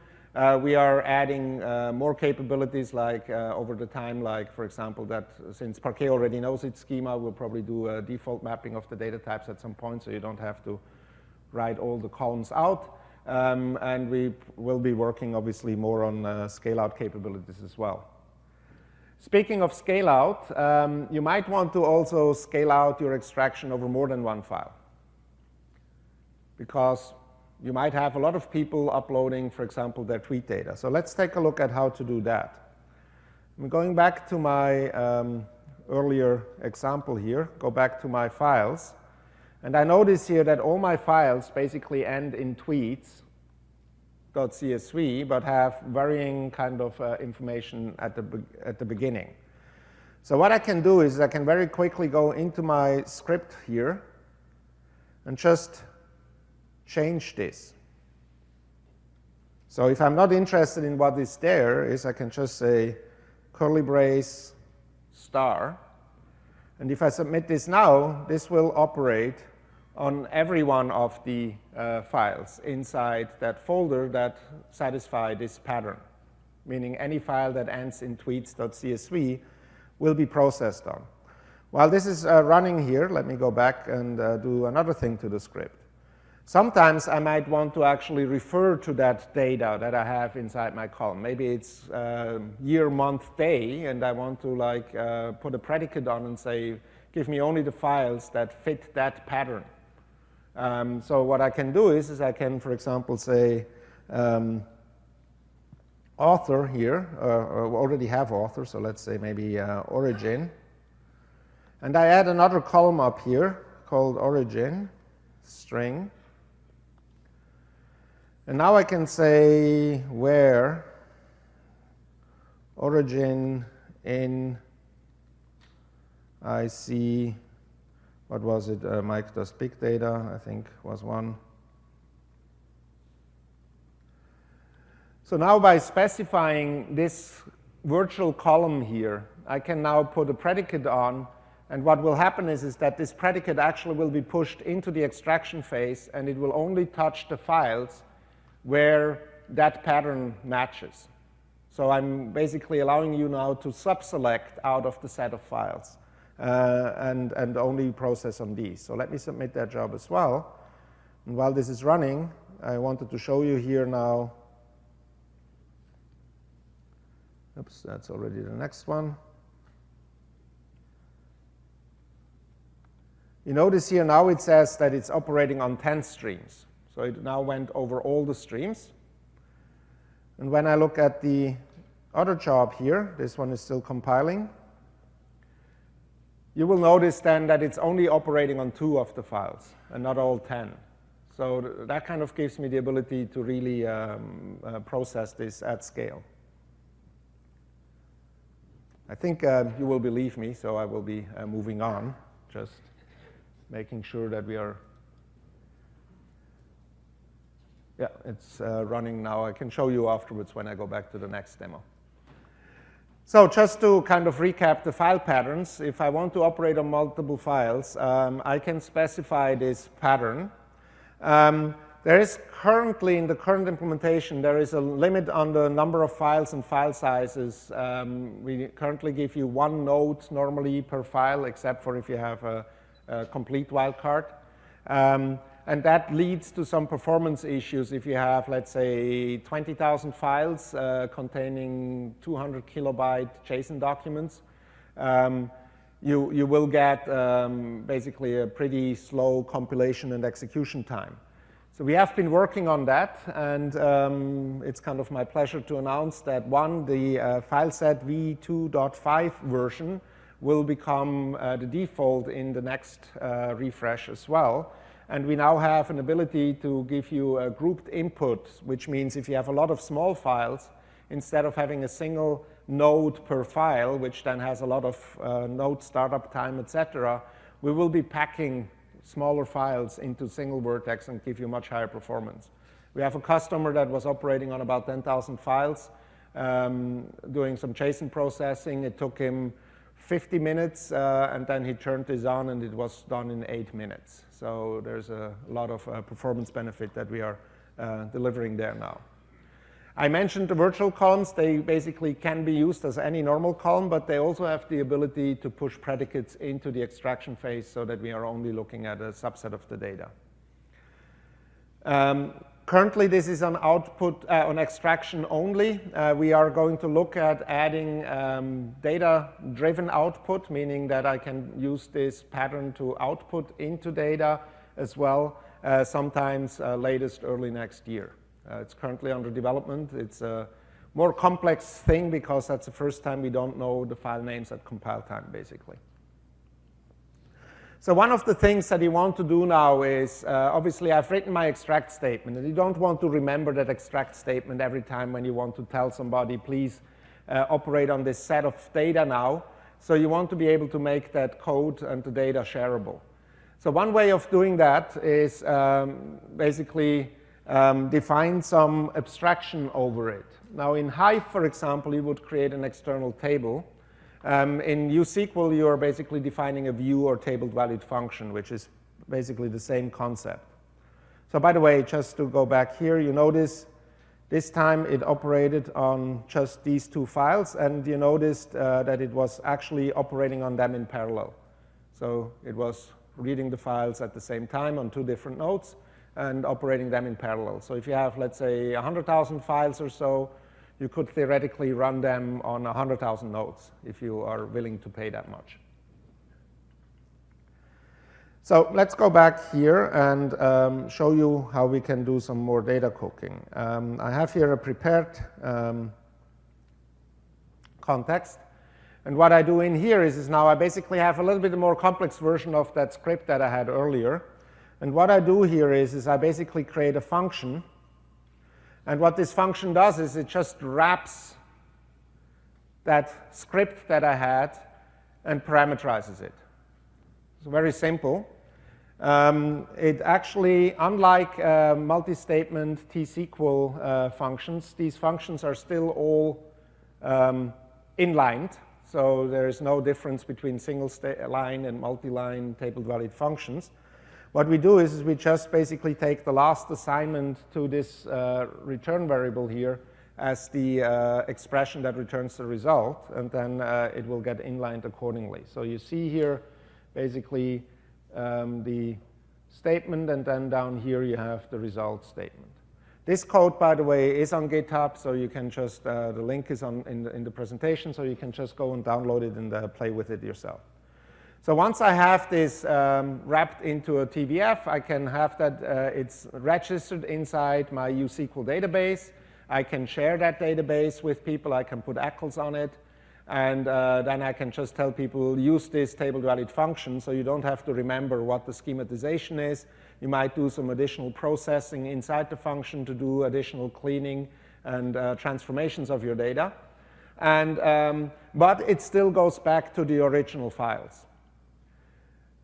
S1: We are adding more capabilities like over the time, like for example that since Parquet already knows its schema, we'll probably do a default mapping of the data types at some point so you don't have to write all the columns out. And we will be working obviously more on scale-out capabilities as well. Speaking of scale-out, you might want to also scale out your extraction over more than one file, because you might have a lot of people uploading, for example, their tweet data. So let's take a look at how to do that. I'm going back to my earlier example here, go back to my files. And I notice here that all my files basically end in tweets.csv, but have varying kind of information at the beginning. So what I can do is I can very quickly go into my script here and just change this. So if I'm not interested in what is there, is I can just say curly brace star. And if I submit this now, this will operate on every one of the files inside that folder that satisfy this pattern, meaning any file that ends in tweets.csv will be processed on. While this is running here, let me go back and do another thing to the script. Sometimes I might want to actually refer to that data that I have inside my column. Maybe it's year, month, day, and I want to like put a predicate on and say, give me only the files that fit that pattern. So what I can do is I can, for example, say author here, or already have author, so let's say maybe origin. And I add another column up here called origin string. And now I can say where origin in, I see, what was it, Mike does big data, I think was one. So now by specifying this virtual column here, I can now put a predicate on, and what will happen is that this predicate actually will be pushed into the extraction phase, and it will only touch the files where that pattern matches. So I'm basically allowing you now to sub-select out of the set of files and only process on these. So let me submit that job as well. And while this is running, I wanted to show you here now. Oops, that's already the next one. You notice here now it says that it's operating on 10 streams. So it now went over all the streams. And when I look at the other job here, this one is still compiling, you will notice then that it's only operating on 2 of the files and not all 10. So that kind of gives me the ability to really process this at scale. I think you will believe me, so I will be moving on, just making sure that we are. Yeah, it's running now. I can show you afterwards when I go back to the next demo. So just to kind of recap the file patterns, if I want to operate on multiple files, I can specify this pattern. There is currently, in the current implementation, there is a limit on the number of files and file sizes. We currently give you 1 node normally per file, except for if you have a complete wildcard. And that leads to some performance issues if you have, let's say, 20,000 files containing 200 kilobyte JSON documents. You will get basically a pretty slow compilation and execution time. So we have been working on that, and it's kind of my pleasure to announce that the fileset v2.5 version will become the default in the next refresh as well. And we now have an ability to give you a grouped input, which means if you have a lot of small files, instead of having a single node per file, which then has a lot of node startup time, etc., we will be packing smaller files into single vertex and give you much higher performance. We have a customer that was operating on about 10,000 files, doing some JSON processing. It took him 50 minutes, and then he turned this on, and it was done in 8 minutes. So there's a lot of performance benefit that we are delivering there now. I mentioned the virtual columns. They basically can be used as any normal column, but they also have the ability to push predicates into the extraction phase so that we are only looking at a subset of the data. Currently, this is on output, on extraction only. We are going to look at adding data-driven output, meaning that I can use this pattern to output into data as well, sometimes latest early next year. It's currently under development. It's a more complex thing because that's the first time we don't know the file names at compile time, basically. So one of the things that you want to do now is, obviously, I've written my extract statement, and you don't want to remember that extract statement every time when you want to tell somebody, please operate on this set of data now. So you want to be able to make that code and the data shareable. So one way of doing that is basically define some abstraction over it. Now in Hive, for example, you would create an external table. In uSQL, you are basically defining a view or table-valued function, which is basically the same concept. So by the way, just to go back here, you notice this time it operated on just these two files, and you noticed that it was actually operating on them in parallel. So it was reading the files at the same time on two different nodes and operating them in parallel. So if you have, let's say, 100,000 files or so, you could theoretically run them on 100,000 nodes if you are willing to pay that much. So let's go back here and show you how we can do some more data cooking. I have here a prepared context. And what I do in here is now I basically have a little bit more complex version of that script that I had earlier. And what I do here is I basically create a function. And what this function does is it just wraps that script that I had and parameterizes it. It's very simple. It actually, unlike multi-statement T-SQL functions, these functions are still all inlined. So there is no difference between single line and multi-line table-valued functions. What we do is we just basically take the last assignment to this return variable here as the expression that returns the result, and then it will get inlined accordingly. So you see here basically the statement, and then down here you have the result statement. This code, by the way, is on GitHub, so you can just, the link is in the presentation, so you can just go and download it and play with it yourself. So once I have this wrapped into a TVF, I can have that it's registered inside my uSQL database. I can share that database with people. I can put ACLs on it. And then I can just tell people, use this table-valued function, so you don't have to remember what the schematization is. You might do some additional processing inside the function to do additional cleaning and transformations of your data. And, but it still goes back to the original files.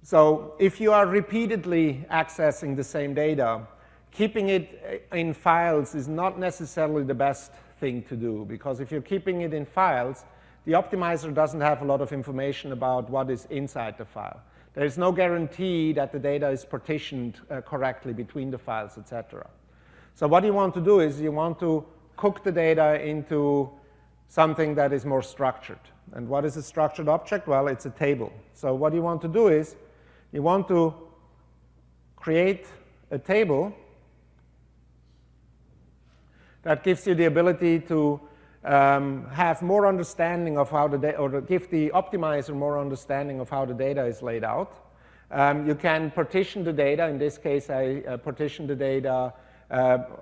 S1: So if you are repeatedly accessing the same data, keeping it in files is not necessarily the best thing to do, because if you're keeping it in files, the optimizer doesn't have a lot of information about what is inside the file. There is no guarantee that the data is partitioned correctly between the files, etc. So what you want to do is you want to cook the data into something that is more structured. And what is a structured object? Well, it's a table. So what you want to do is you want to create a table that gives you the ability to have more understanding of how the data, or give the optimizer more understanding of how the data is laid out. You can partition the data. In this case, I partition the data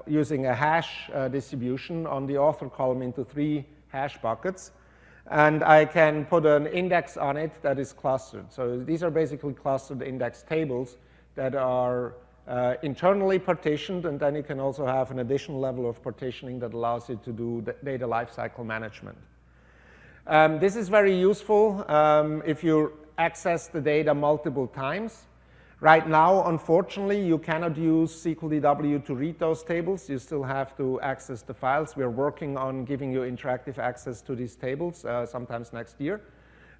S1: using a hash distribution on the author column into 3 hash buckets. And I can put an index on it that is clustered. So these are basically clustered index tables that are internally partitioned, and then you can also have an additional level of partitioning that allows you to do the data lifecycle management. This is very useful if you access the data multiple times. Right now, unfortunately, you cannot use SQLDW to read those tables. You still have to access the files. We're working on giving you interactive access to these tables sometimes next year.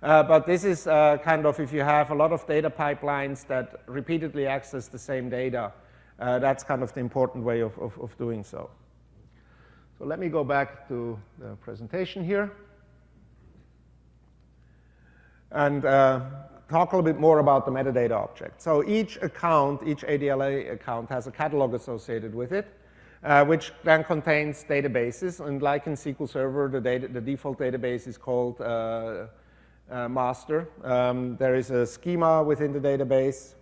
S1: But this is kind of, if you have a lot of data pipelines that repeatedly access the same data, that's kind of the important way of doing so. So let me go back to the presentation here and talk a little bit more about the metadata object. So each account, each ADLA account has a catalog associated with it, which then contains databases. And like in SQL Server, the default database is called master. There is a schema within the database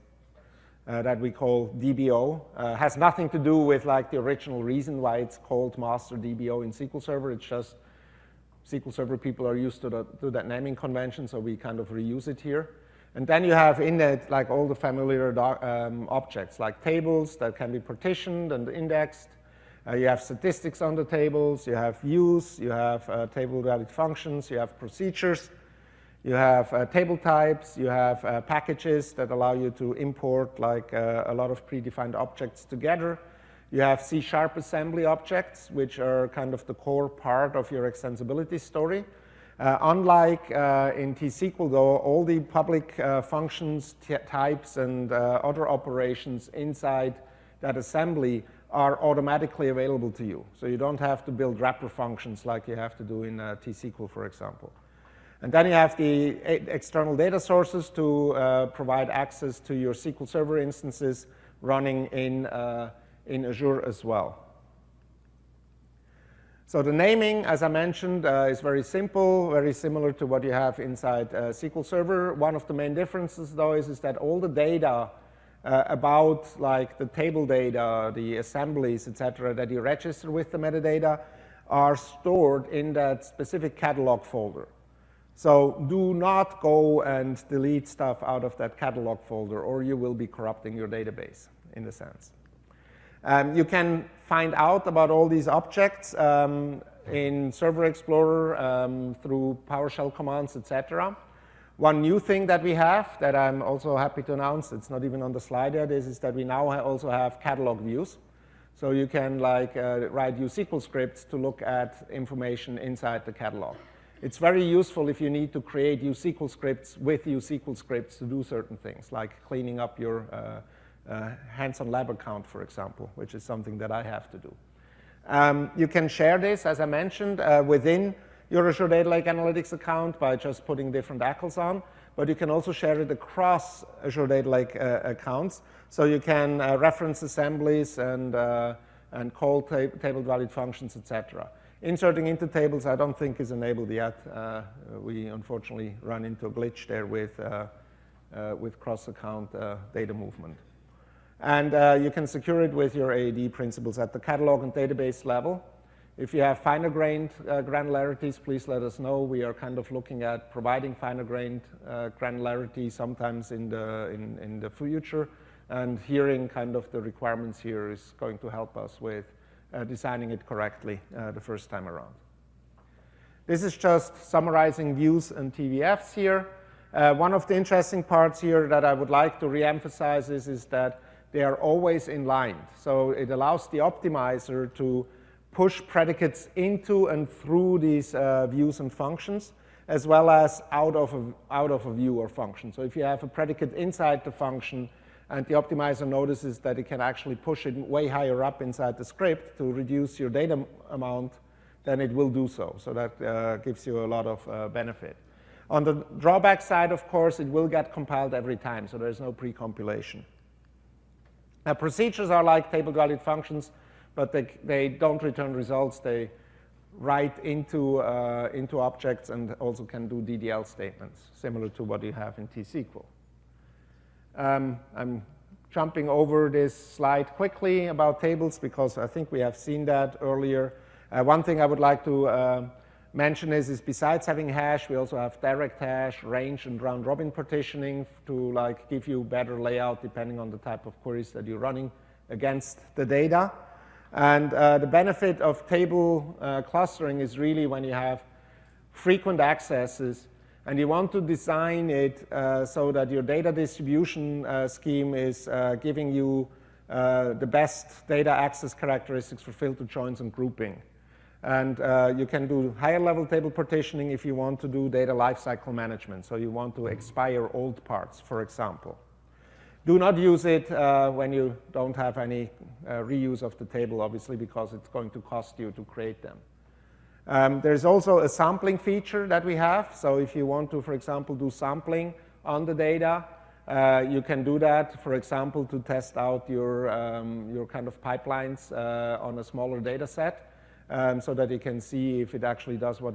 S1: that we call DBO. Has nothing to do with like the original reason why it's called master DBO in SQL Server. It's just SQL Server people are used to that naming convention, so we kind of reuse it here. And then you have in it like all the familiar objects, like tables that can be partitioned and indexed. You have statistics on the tables, you have views, you have table-valid functions, you have procedures, you have table types, you have packages that allow you to import like a lot of predefined objects together. You have C# assembly objects, which are kind of the core part of your extensibility story. Unlike in T-SQL, though, all the public functions, types, and other operations inside that assembly are automatically available to you. So you don't have to build wrapper functions like you have to do in T-SQL, for example. And then you have the external data sources to provide access to your SQL Server instances running in Azure as well. So the naming, as I mentioned, is very simple, very similar to what you have inside SQL Server. One of the main differences, though, is that all the data about like the table data, the assemblies, etc., that you register with the metadata are stored in that specific catalog folder. So do not go and delete stuff out of that catalog folder, or you will be corrupting your database, in a sense. You can find out about all these objects in Server Explorer through PowerShell commands, etc. One new thing that we have that I'm also happy to announce, it's not even on the slide yet, is that we now also have catalog views. So you can like write USQL scripts to look at information inside the catalog. It's very useful if you need to create USQL scripts with USQL scripts to do certain things, like cleaning up your hands-on lab account, for example, which is something that I have to do. You can share this, as I mentioned, within your Azure Data Lake Analytics account by just putting different ACLs on, but you can also share it across Azure Data Lake accounts. So you can reference assemblies and call table-valid functions, etc. Inserting into tables, I don't think is enabled yet. We unfortunately run into a glitch there with cross-account data movement. And you can secure it with your AAD principles at the catalog and database level. If you have finer-grained granularities, please let us know. We are kind of looking at providing finer-grained granularity sometimes in the future. And hearing kind of the requirements here is going to help us with designing it correctly the first time around. This is just summarizing views and TVFs here. One of the interesting parts here that I would like to reemphasize is that they are always inlined. So it allows the optimizer to push predicates into and through these views and functions, as well as out of a view or function. So if you have a predicate inside the function and the optimizer notices that it can actually push it way higher up inside the script to reduce your data amount, then it will do so. So that gives you a lot of benefit. On the drawback side, of course, it will get compiled every time, so there's no pre-compilation. Now, procedures are like table-valid functions, but they don't return results. They write into objects and also can do DDL statements, similar to what you have in T-SQL. I'm jumping over this slide quickly about tables because I think we have seen that earlier. One thing I would like to mention is besides having hash, we also have direct hash, range, and round-robin partitioning to like give you better layout depending on the type of queries that you're running against the data. And the benefit of table clustering is really when you have frequent accesses and you want to design it so that your data distribution scheme is giving you the best data access characteristics for filter, joins, and grouping. And you can do higher level table partitioning if you want to do data lifecycle management. So you want to expire old parts, for example. Do not use it when you don't have any reuse of the table, obviously, because it's going to cost you to create them. There's also a sampling feature that we have. So if you want to, for example, do sampling on the data, you can do that, for example, to test out your kind of pipelines on a smaller data set. So that you can see if it actually does what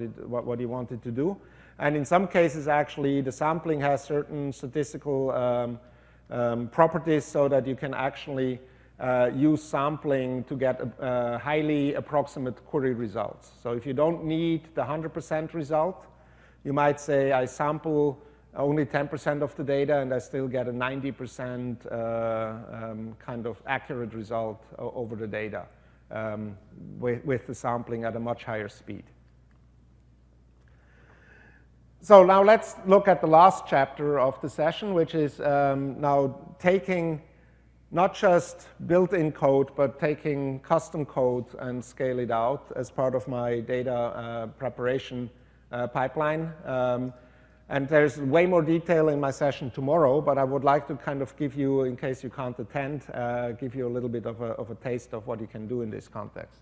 S1: you want it to do. And in some cases, actually, the sampling has certain statistical properties so that you can actually use sampling to get highly approximate query results. So if you don't need the 100% result, you might say, I sample only 10% of the data and I still get a 90% kind of accurate result over the data. With the sampling at a much higher speed. So now let's look at the last chapter of the session, which is now taking not just built-in code, but taking custom code and scale it out as part of my data preparation pipeline. And there's way more detail in my session tomorrow, but I would like to kind of give you, in case you can't attend, give you a little bit of a taste of what you can do in this context.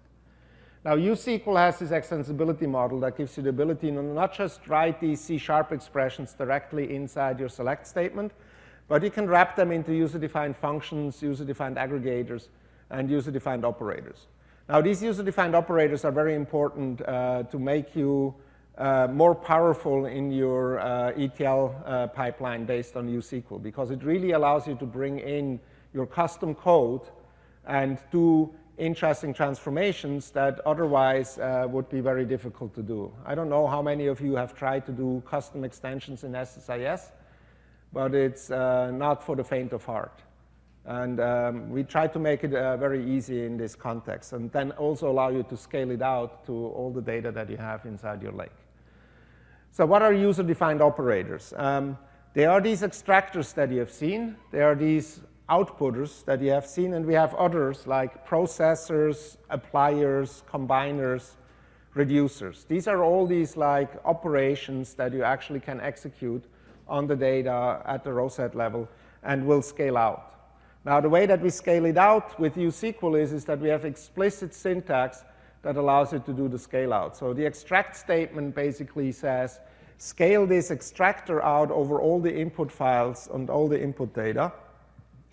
S1: Now, uSQL has this extensibility model that gives you the ability to not just write these C# expressions directly inside your select statement, but you can wrap them into user-defined functions, user-defined aggregators, and user-defined operators. Now, these user-defined operators are very important to make you more powerful in your ETL pipeline based on uSQL, because it really allows you to bring in your custom code and do interesting transformations that otherwise would be very difficult to do. I don't know how many of you have tried to do custom extensions in SSIS, but it's not for the faint of heart. And we try to make it very easy in this context, and then also allow you to scale it out to all the data that you have inside your lake. So what are user-defined operators? They are these extractors that you have seen. They are these outputters that you have seen, and we have others like processors, appliers, combiners, reducers. These are all these like operations that you actually can execute on the data at the row set level and will scale out. Now, the way that we scale it out with uSQL is that we have explicit syntax that allows you to do the scale out. So the extract statement basically says, scale this extractor out over all the input files and all the input data.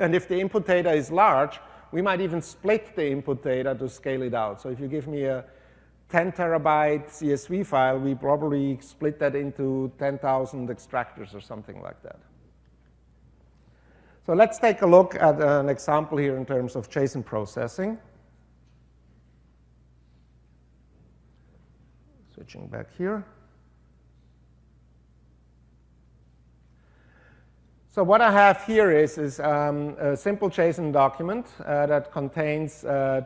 S1: And if the input data is large, we might even split the input data to scale it out. So if you give me a 10 terabyte CSV file, we probably split that into 10,000 extractors or something like that. So let's take a look at an example here in terms of JSON processing. Switching back here. So what I have here is a simple JSON document that contains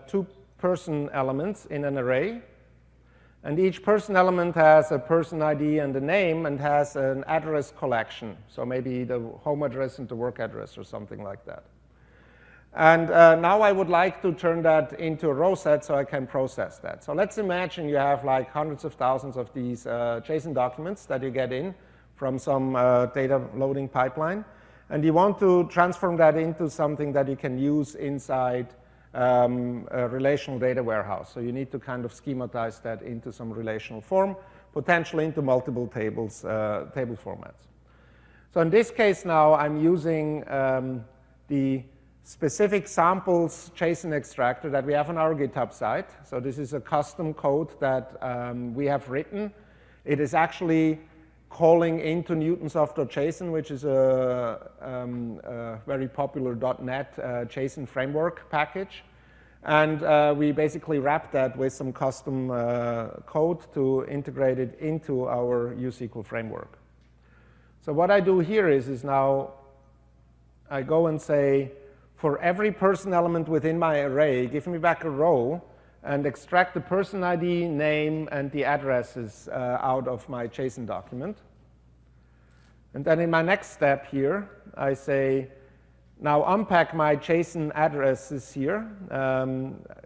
S1: two person elements in an array. And each person element has a person ID and a name and has an address collection. So maybe the home address and the work address or something like that. And now I would like to turn that into a row set so I can process that. So let's imagine you have like hundreds of thousands of these JSON documents that you get in from some data loading pipeline. And you want to transform that into something that you can use inside a relational data warehouse. So you need to kind of schematize that into some relational form, potentially into multiple tables, table formats. So in this case now, I'm using the specific samples JSON extractor that we have on our GitHub site. So this is a custom code that we have written. It is actually calling into newtonsoft.json, which is a very popular .NET JSON framework package. And we basically wrap that with some custom code to integrate it into our uSQL framework. So what I do here is now I go and say, for every person element within my array, give me back a row and extract the person ID, name, and the addresses out of my JSON document. And then in my next step here, I say, now unpack my JSON addresses here.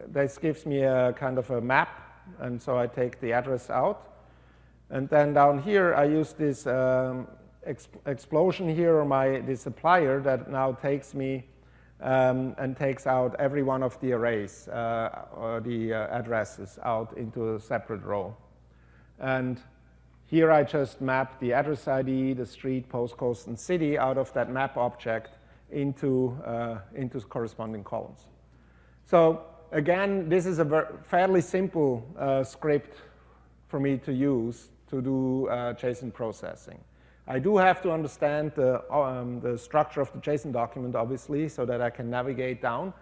S1: This gives me a kind of a map, and so I take the address out. And then down here, I use this explosion here, or this supplier that now takes me and takes out every one of the arrays, or the addresses out into a separate row. And here I just map the address ID, the street, postcode, and city out of that map object into corresponding columns. So again, this is a fairly simple script for me to use to do JSON processing. I do have to understand the structure of the JSON document, obviously, so that I can navigate down.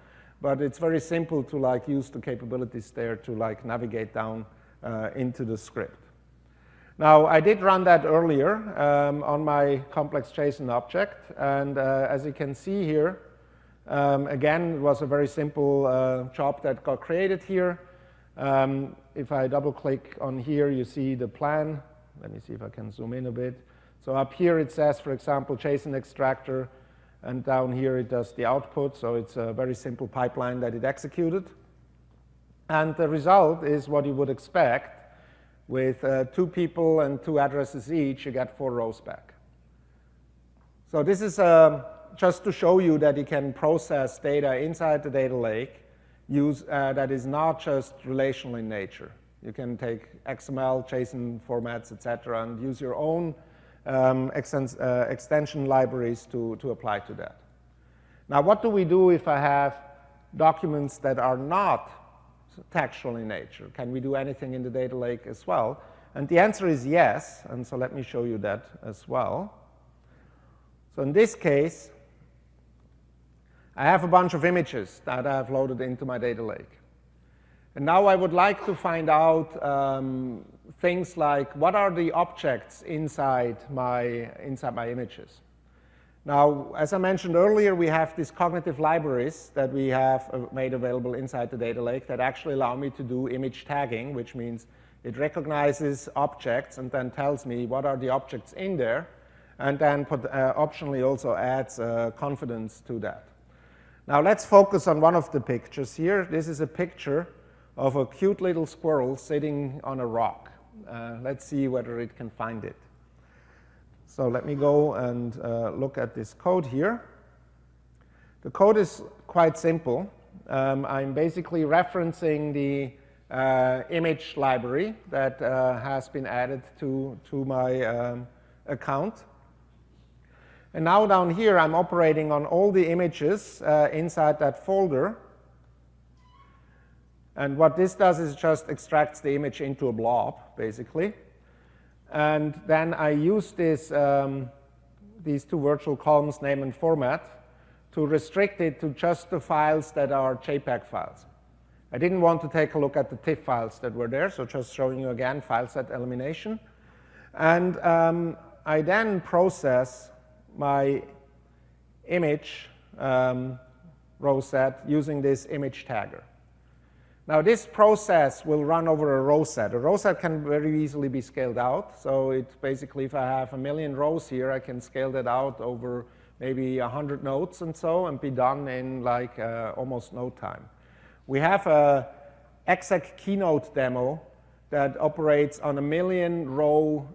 S1: But it's very simple to use the capabilities there to navigate down into the script. Now, I did run that earlier on my complex JSON object. And as you can see here, again, it was a very simple job that got created here. If I double-click on here, you see the plan. Let me see if I can zoom in a bit. So up here it says, for example, JSON extractor, and down here it does the output. So it's a very simple pipeline that it executed. And the result is what you would expect. With 2 people and 2 addresses each, you get 4 rows back. So this is just to show you that you can process data inside the data lake that is not just relational in nature. You can take XML, JSON formats, etc., and use your own extension libraries to apply to that. Now, what do we do if I have documents that are not textual in nature? Can we do anything in the data lake as well? And the answer is yes, and so let me show you that as well. So in this case, I have a bunch of images that I've loaded into my data lake. And now I would like to find out things like, what are the objects inside my images? Now, as I mentioned earlier, we have these cognitive libraries that we have made available inside the data lake that actually allow me to do image tagging, which means it recognizes objects and then tells me what are the objects in there, and then optionally also adds confidence to that. Now, let's focus on one of the pictures here. This is a picture of a cute little squirrel sitting on a rock. Let's see whether it can find it. So let me go and look at this code here. The code is quite simple. I'm basically referencing the image library that has been added to my account. And now down here, I'm operating on all the images inside that folder. And what this does is just extracts the image into a blob, basically. And then I use these 2 virtual columns, name and format, to restrict it to just the files that are JPEG files. I didn't want to take a look at the TIFF files that were there, so just showing you again file set elimination. And I then process my image row set using this image tagger. Now, this process will run over a row set. A row set can very easily be scaled out. So it basically, if I have 1 million rows here, I can scale that out over maybe 100 nodes and so, and be done in almost no time. We have a exec keynote demo that operates on a 1 million row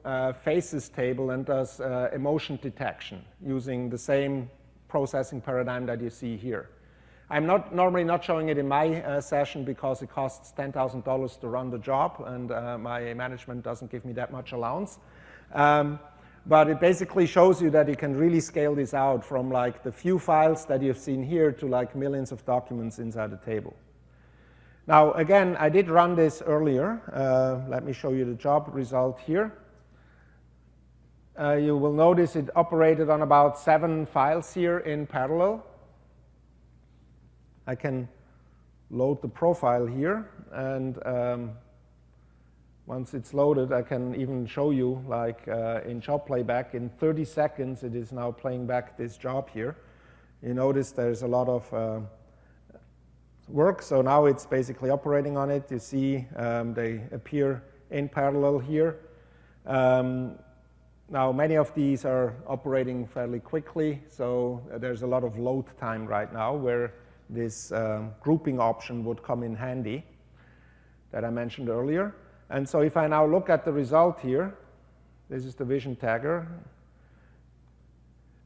S1: faces table and does emotion detection using the same processing paradigm that you see here. I'm normally not showing it in my session because it costs $10,000 to run the job, and my management doesn't give me that much allowance. But it basically shows you that you can really scale this out from the few files that you've seen here to millions of documents inside the table. Now, again, I did run this earlier. Let me show you the job result here. You will notice it operated on about 7 files here in parallel. I can load the profile here, and once it's loaded, I can even show you, like in job playback, in 30 seconds, it is now playing back this job here. You notice there's a lot of work, so now it's basically operating on it. You see they appear in parallel here. Now, many of these are operating fairly quickly, so there's a lot of load time right now where this grouping option would come in handy that I mentioned earlier. And so if I now look at the result here, this is the vision tagger.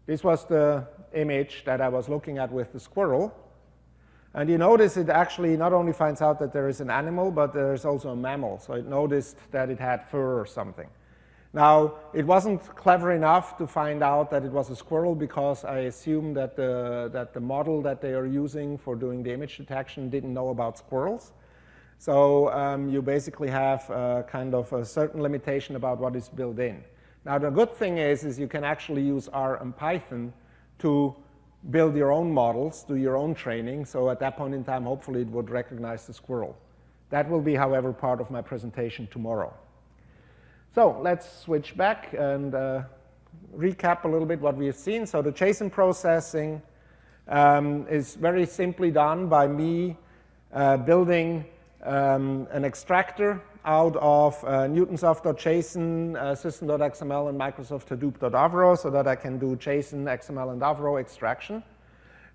S1: This was the image that I was looking at with the squirrel. And you notice it actually not only finds out that there is an animal, but there is also a mammal. So it noticed that it had fur or something. Now, it wasn't clever enough to find out that it was a squirrel because I assume that the model that they are using for doing the image detection didn't know about squirrels. So you basically have kind of a certain limitation about what is built in. Now, the good thing is you can actually use R and Python to build your own models, do your own training. So at that point in time, hopefully it would recognize the squirrel. That will be, however, part of my presentation tomorrow. So let's switch back and recap a little bit what we have seen. So the JSON processing is very simply done by me building an extractor out of newtonsoft.json, system.xml, and Microsoft Hadoop.avro so that I can do JSON, XML, and Avro extraction.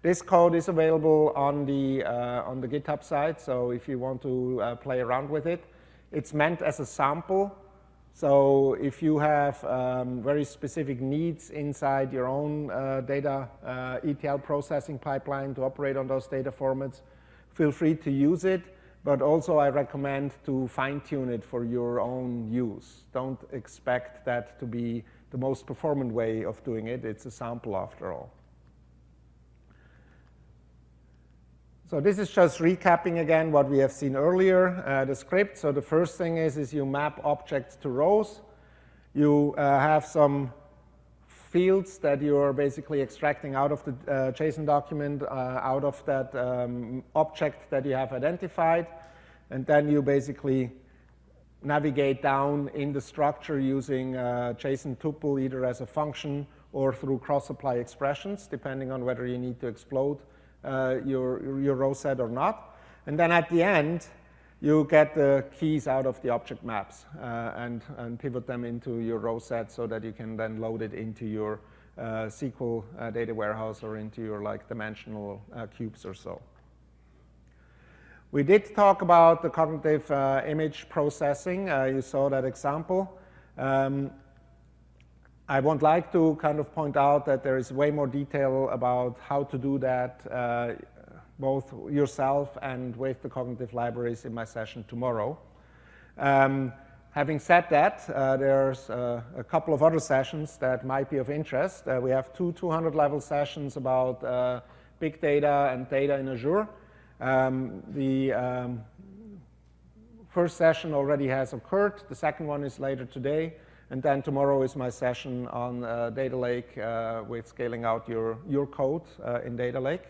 S1: This code is available on the GitHub site, so if you want to play around with it. It's meant as a sample. So if you have very specific needs inside your own data ETL processing pipeline to operate on those data formats, feel free to use it. But also I recommend to fine-tune it for your own use. Don't expect that to be the most performant way of doing it. It's a sample after all. So this is just recapping again what we have seen earlier, the script. So the first thing is you map objects to rows. You have some fields that you're basically extracting out of the JSON document, out of that object that you have identified. And then you basically navigate down in the structure using JSON tuple either as a function or through cross-apply expressions, depending on whether you need to explode your row set or not. And then at the end, you get the keys out of the object maps and pivot them into your row set so that you can then load it into your SQL data warehouse or into your dimensional cubes or so. We did talk about the cognitive image processing. You saw that example. I would like to kind of point out that there is way more detail about how to do that both yourself and with the cognitive libraries in my session tomorrow. Having said that, there's a couple of other sessions that might be of interest. We have two 200-level sessions about big data and data in Azure. The first session already has occurred. The second one is later today. And then tomorrow is my session on Data Lake with scaling out your code in Data Lake.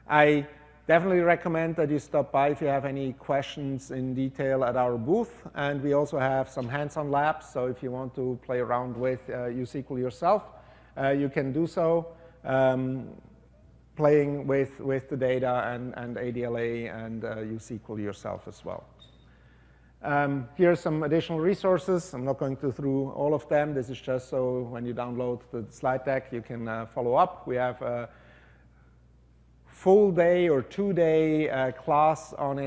S1: I definitely recommend that you stop by if you have any questions in detail at our booth. And we also have some hands-on labs. So if you want to play around with USQL yourself, you can do so, playing with the data and ADLA and USQL yourself as well. Here are some additional resources. I'm not going to through all of them. This is just so when you download the slide deck, you can follow up. We have a full day or 2-day class on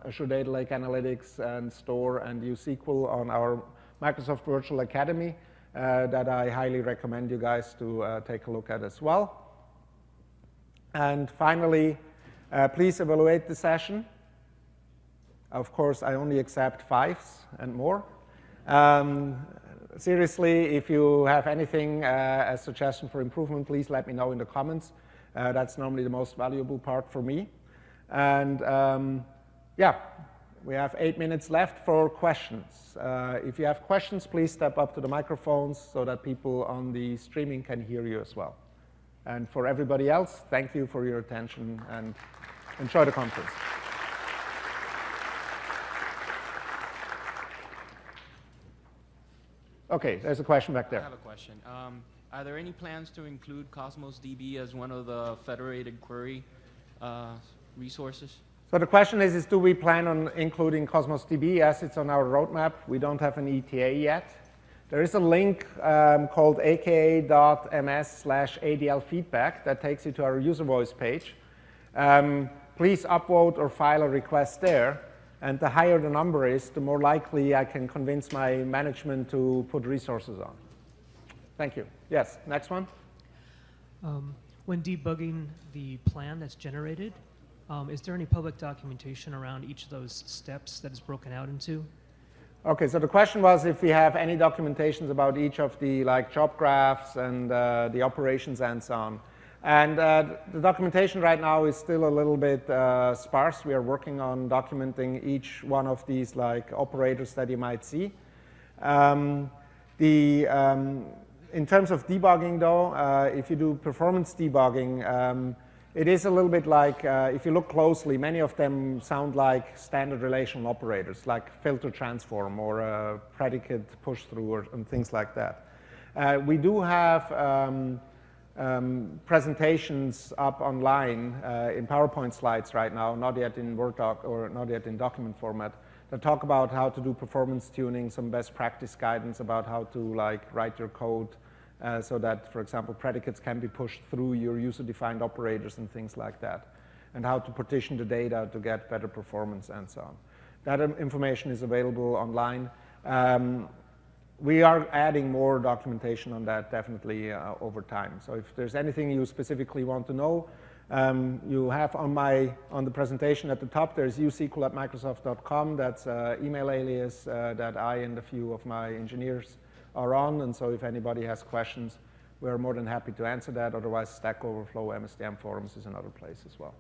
S1: Azure Data Lake Analytics and Store and USQL on our Microsoft Virtual Academy that I highly recommend you guys to take a look at as well. And finally, please evaluate the session. Of course, I only accept 5s and more. Seriously, if you have anything as a suggestion for improvement, please let me know in the comments. That's normally the most valuable part for me. And yeah, we have 8 minutes left for questions. If you have questions, please step up to the microphones so that people on the streaming can hear you as well. And for everybody else, thank you for your attention and Enjoy the conference. Okay, there's a question back there.
S2: I have a question. Are there any plans to include Cosmos DB as one of the federated query resources?
S1: So the question is do we plan on including Cosmos DB? Yes, it's on our roadmap. We don't have an ETA yet. There is a link called aka.ms/ADL feedback that takes you to our user voice page. Please upvote or file a request there. And the higher the number is, the more likely I can convince my management to put resources on. Thank you. Yes, next one.
S3: When debugging the plan that's generated, is there any public documentation around each of those steps that is broken out into?
S1: Okay, so the question was if we have any documentations about each of the job graphs and the operations and so on. And the documentation right now is still a little bit sparse. We are working on documenting each one of these operators that you might see. In terms of debugging though, if you do performance debugging, it is a little bit like, if you look closely, many of them sound like standard relational operators, like filter transform or predicate push through and things like that. We do have presentations up online in PowerPoint slides right now, not yet in Word doc or not yet in document format, that talk about how to do performance tuning, some best practice guidance about how to write your code so that, for example, predicates can be pushed through your user-defined operators and things like that, and how to partition the data to get better performance and so on. That information is available online. We are adding more documentation on that definitely over time. So if there's anything you specifically want to know, you have on the presentation at the top, there's usql@microsoft.com. That's an email alias that I and a few of my engineers are on. And so if anybody has questions, we're more than happy to answer that. Otherwise, Stack Overflow, MSDM forums is another place as well.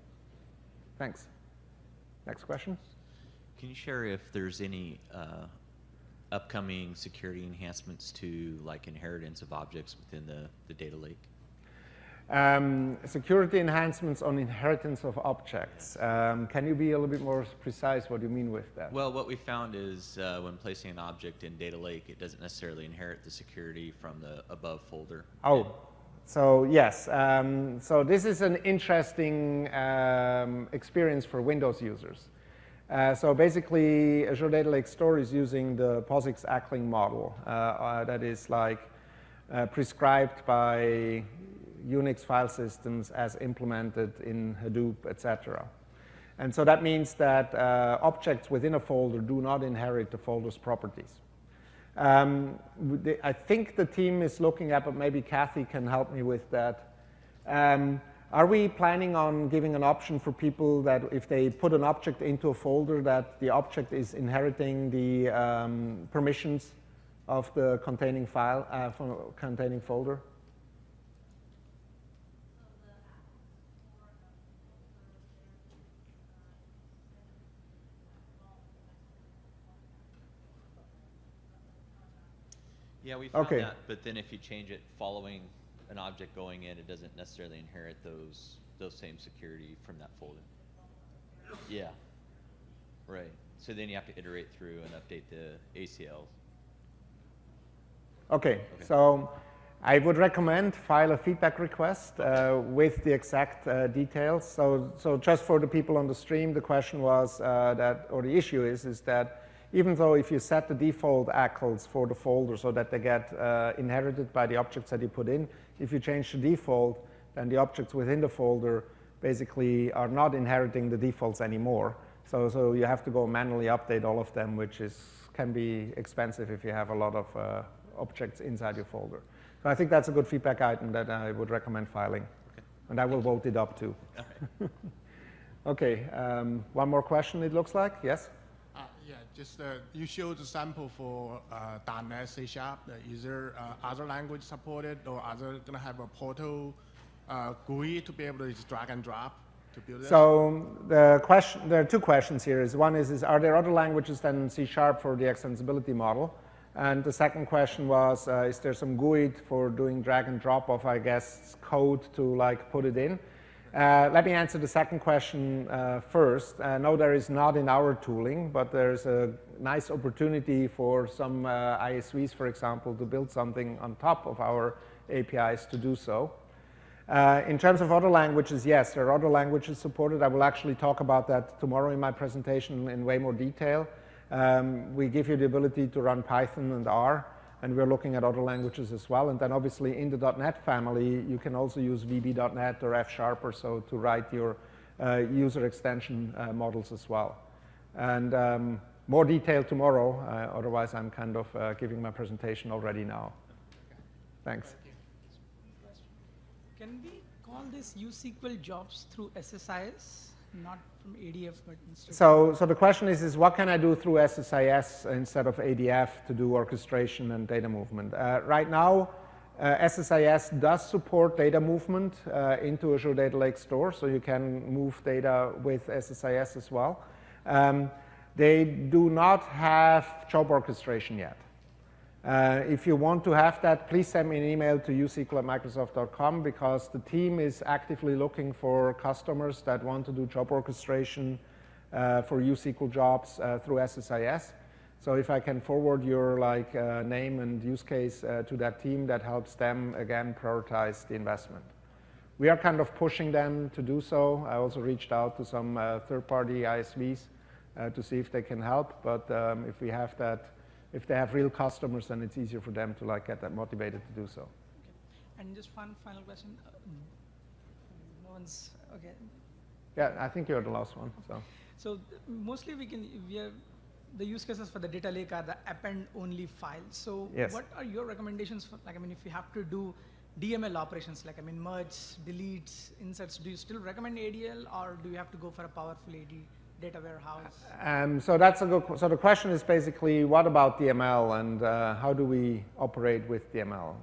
S1: Thanks. Next question.
S4: Can you share if there's any upcoming security enhancements to inheritance of objects within the data lake?
S1: Security enhancements on inheritance of objects. Can you be a little bit more precise what you mean with that?
S4: Well, what we found is when placing an object in data lake, it doesn't necessarily inherit the security from the above folder.
S1: Oh, so yes. So this is an interesting experience for Windows users. So basically, Azure Data Lake Store is using the POSIX ACLing model that is prescribed by Unix file systems as implemented in Hadoop, etc. And so that means that objects within a folder do not inherit the folder's properties. I think the team is looking at, but maybe Kathy can help me with that. Are we planning on giving an option for people that if they put an object into a folder, that the object is inheriting the permissions of the containing file, containing folder?
S4: Yeah, we found that, but then if you change it following an object going in, it doesn't necessarily inherit those same security from that folder. Yeah, right. So then you have to iterate through and update the ACLs.
S1: Okay. So I would recommend file a feedback request with the exact details. So just for the people on the stream, the question was or the issue is that even though if you set the default ACLs for the folder so that they get inherited by the objects that you put in, if you change the default, then the objects within the folder basically are not inheriting the defaults anymore. So you have to go manually update all of them, which can be expensive if you have a lot of objects inside your folder. So I think that's a good feedback item that I would recommend filing. Okay. And I will vote it up too. Okay, one more question it looks like, yes?
S5: Yeah, just you showed the sample for .NET C#. Is there other language supported, or are they going to have a portal GUI to be able to just drag and drop to build this?
S1: So there are two questions here. One is are there other languages than C# for the extensibility model? And the second question was, is there some GUI for doing drag and drop of, I guess, code to put it in? Let me answer the second question first. No, there is not in our tooling, but there's a nice opportunity for some ISVs, for example, to build something on top of our APIs to do so. In terms of other languages, yes, there are other languages supported. I will actually talk about that tomorrow in my presentation in way more detail. We give you the ability to run Python and R, and we're looking at other languages as well. And then obviously in the .NET family, you can also use VB.NET or F# or so to write your user extension models as well. And more detail tomorrow, otherwise I'm kind of giving my presentation already now. Thanks.
S6: Can we call this uSQL jobs through SSIS, not from ADF, but instead?
S1: So the question is what can I do through SSIS instead of ADF to do orchestration and data movement? Right now, SSIS does support data movement into Azure Data Lake Store, so you can move data with SSIS as well. They do not have job orchestration yet. If you want to have that, please send me an email to usql@microsoft.com because the team is actively looking for customers that want to do job orchestration for usQL jobs through SSIS. So if I can forward your name and use case to that team, that helps them, again, prioritize the investment. We are kind of pushing them to do so. I also reached out to some third-party ISVs to see if they can help, but if we have that, if they have real customers, then it's easier for them to get that motivated to do so.
S6: Okay. And just one final question. No one's okay.
S1: Yeah, I think you're the last one.
S6: So mostly the use cases for the data lake are the append-only files. So
S1: yes.
S6: What are your recommendations for, if you have to do DML operations, merge, deletes, inserts, do you still recommend ADL, or do you have to go for a powerful data warehouse?
S1: So the question is basically, what about DML and how do we operate with DML?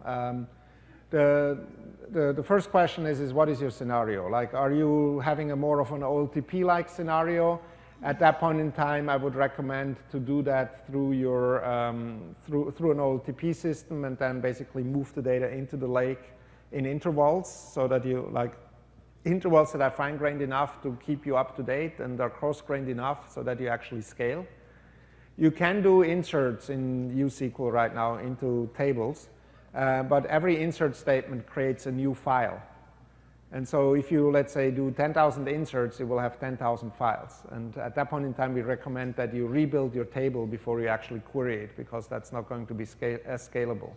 S1: The first question is what is your scenario? Are you having a more of an OLTP-like scenario? At that point in time, I would recommend to do that through your through an OLTP system and then basically move the data into the lake in intervals so that you intervals that are fine-grained enough to keep you up to date and are coarse-grained enough so that you actually scale. You can do inserts in usQL right now into tables, but every insert statement creates a new file. And so if you, let's say, do 10,000 inserts, it will have 10,000 files. And at that point in time, we recommend that you rebuild your table before you actually query it, because that's not going to be as scalable.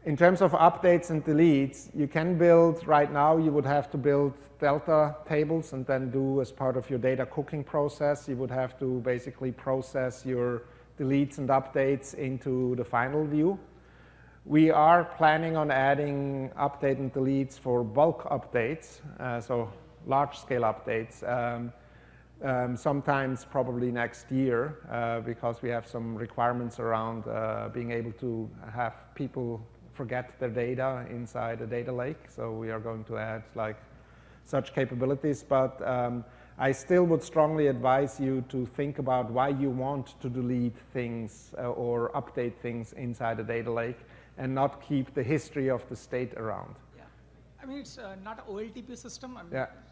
S1: In terms of updates and deletes, you can build, right now, you would have to build Delta tables and then do as part of your data cooking process. You would have to basically process your deletes and updates into the final view. We are planning on adding update and deletes for bulk updates, so large-scale updates, sometimes probably next year, because we have some requirements around being able to have people forget their data inside a data lake. So we are going to add such capabilities, but I still would strongly advise you to think about why you want to delete things or update things inside a data lake and not keep the history of the state around.
S6: Yeah, it's not an OLTP system.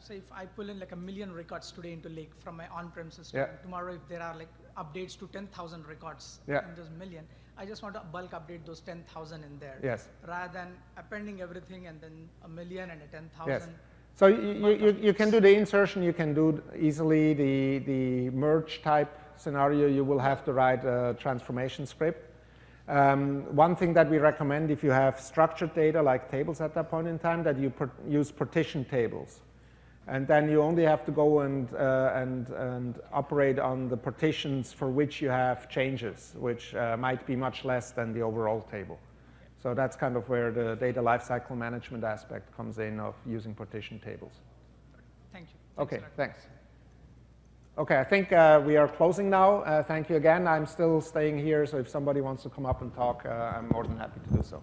S6: Say if I pull in 1 million records today into Lake from my on-prem system, tomorrow if there are updates to 10,000 records in those million, I just want to bulk update those 10,000 in there.
S1: Yes.
S6: Rather than appending everything and then 1 million and a 10,000.
S1: Yes. So you can do the insertion, you can do easily the merge type scenario. You will have to write a transformation script. One thing that we recommend, if you have structured data like tables at that point in time, that you use partition tables. And then you only have to go and operate on the partitions for which you have changes, which might be much less than the overall table. So that's kind of where the data lifecycle management aspect comes in of using partition tables.
S6: Thank you.
S1: Okay, thanks. Okay, I think we are closing now. Thank you again. I'm still staying here, so if somebody wants to come up and talk, I'm more than happy to do so.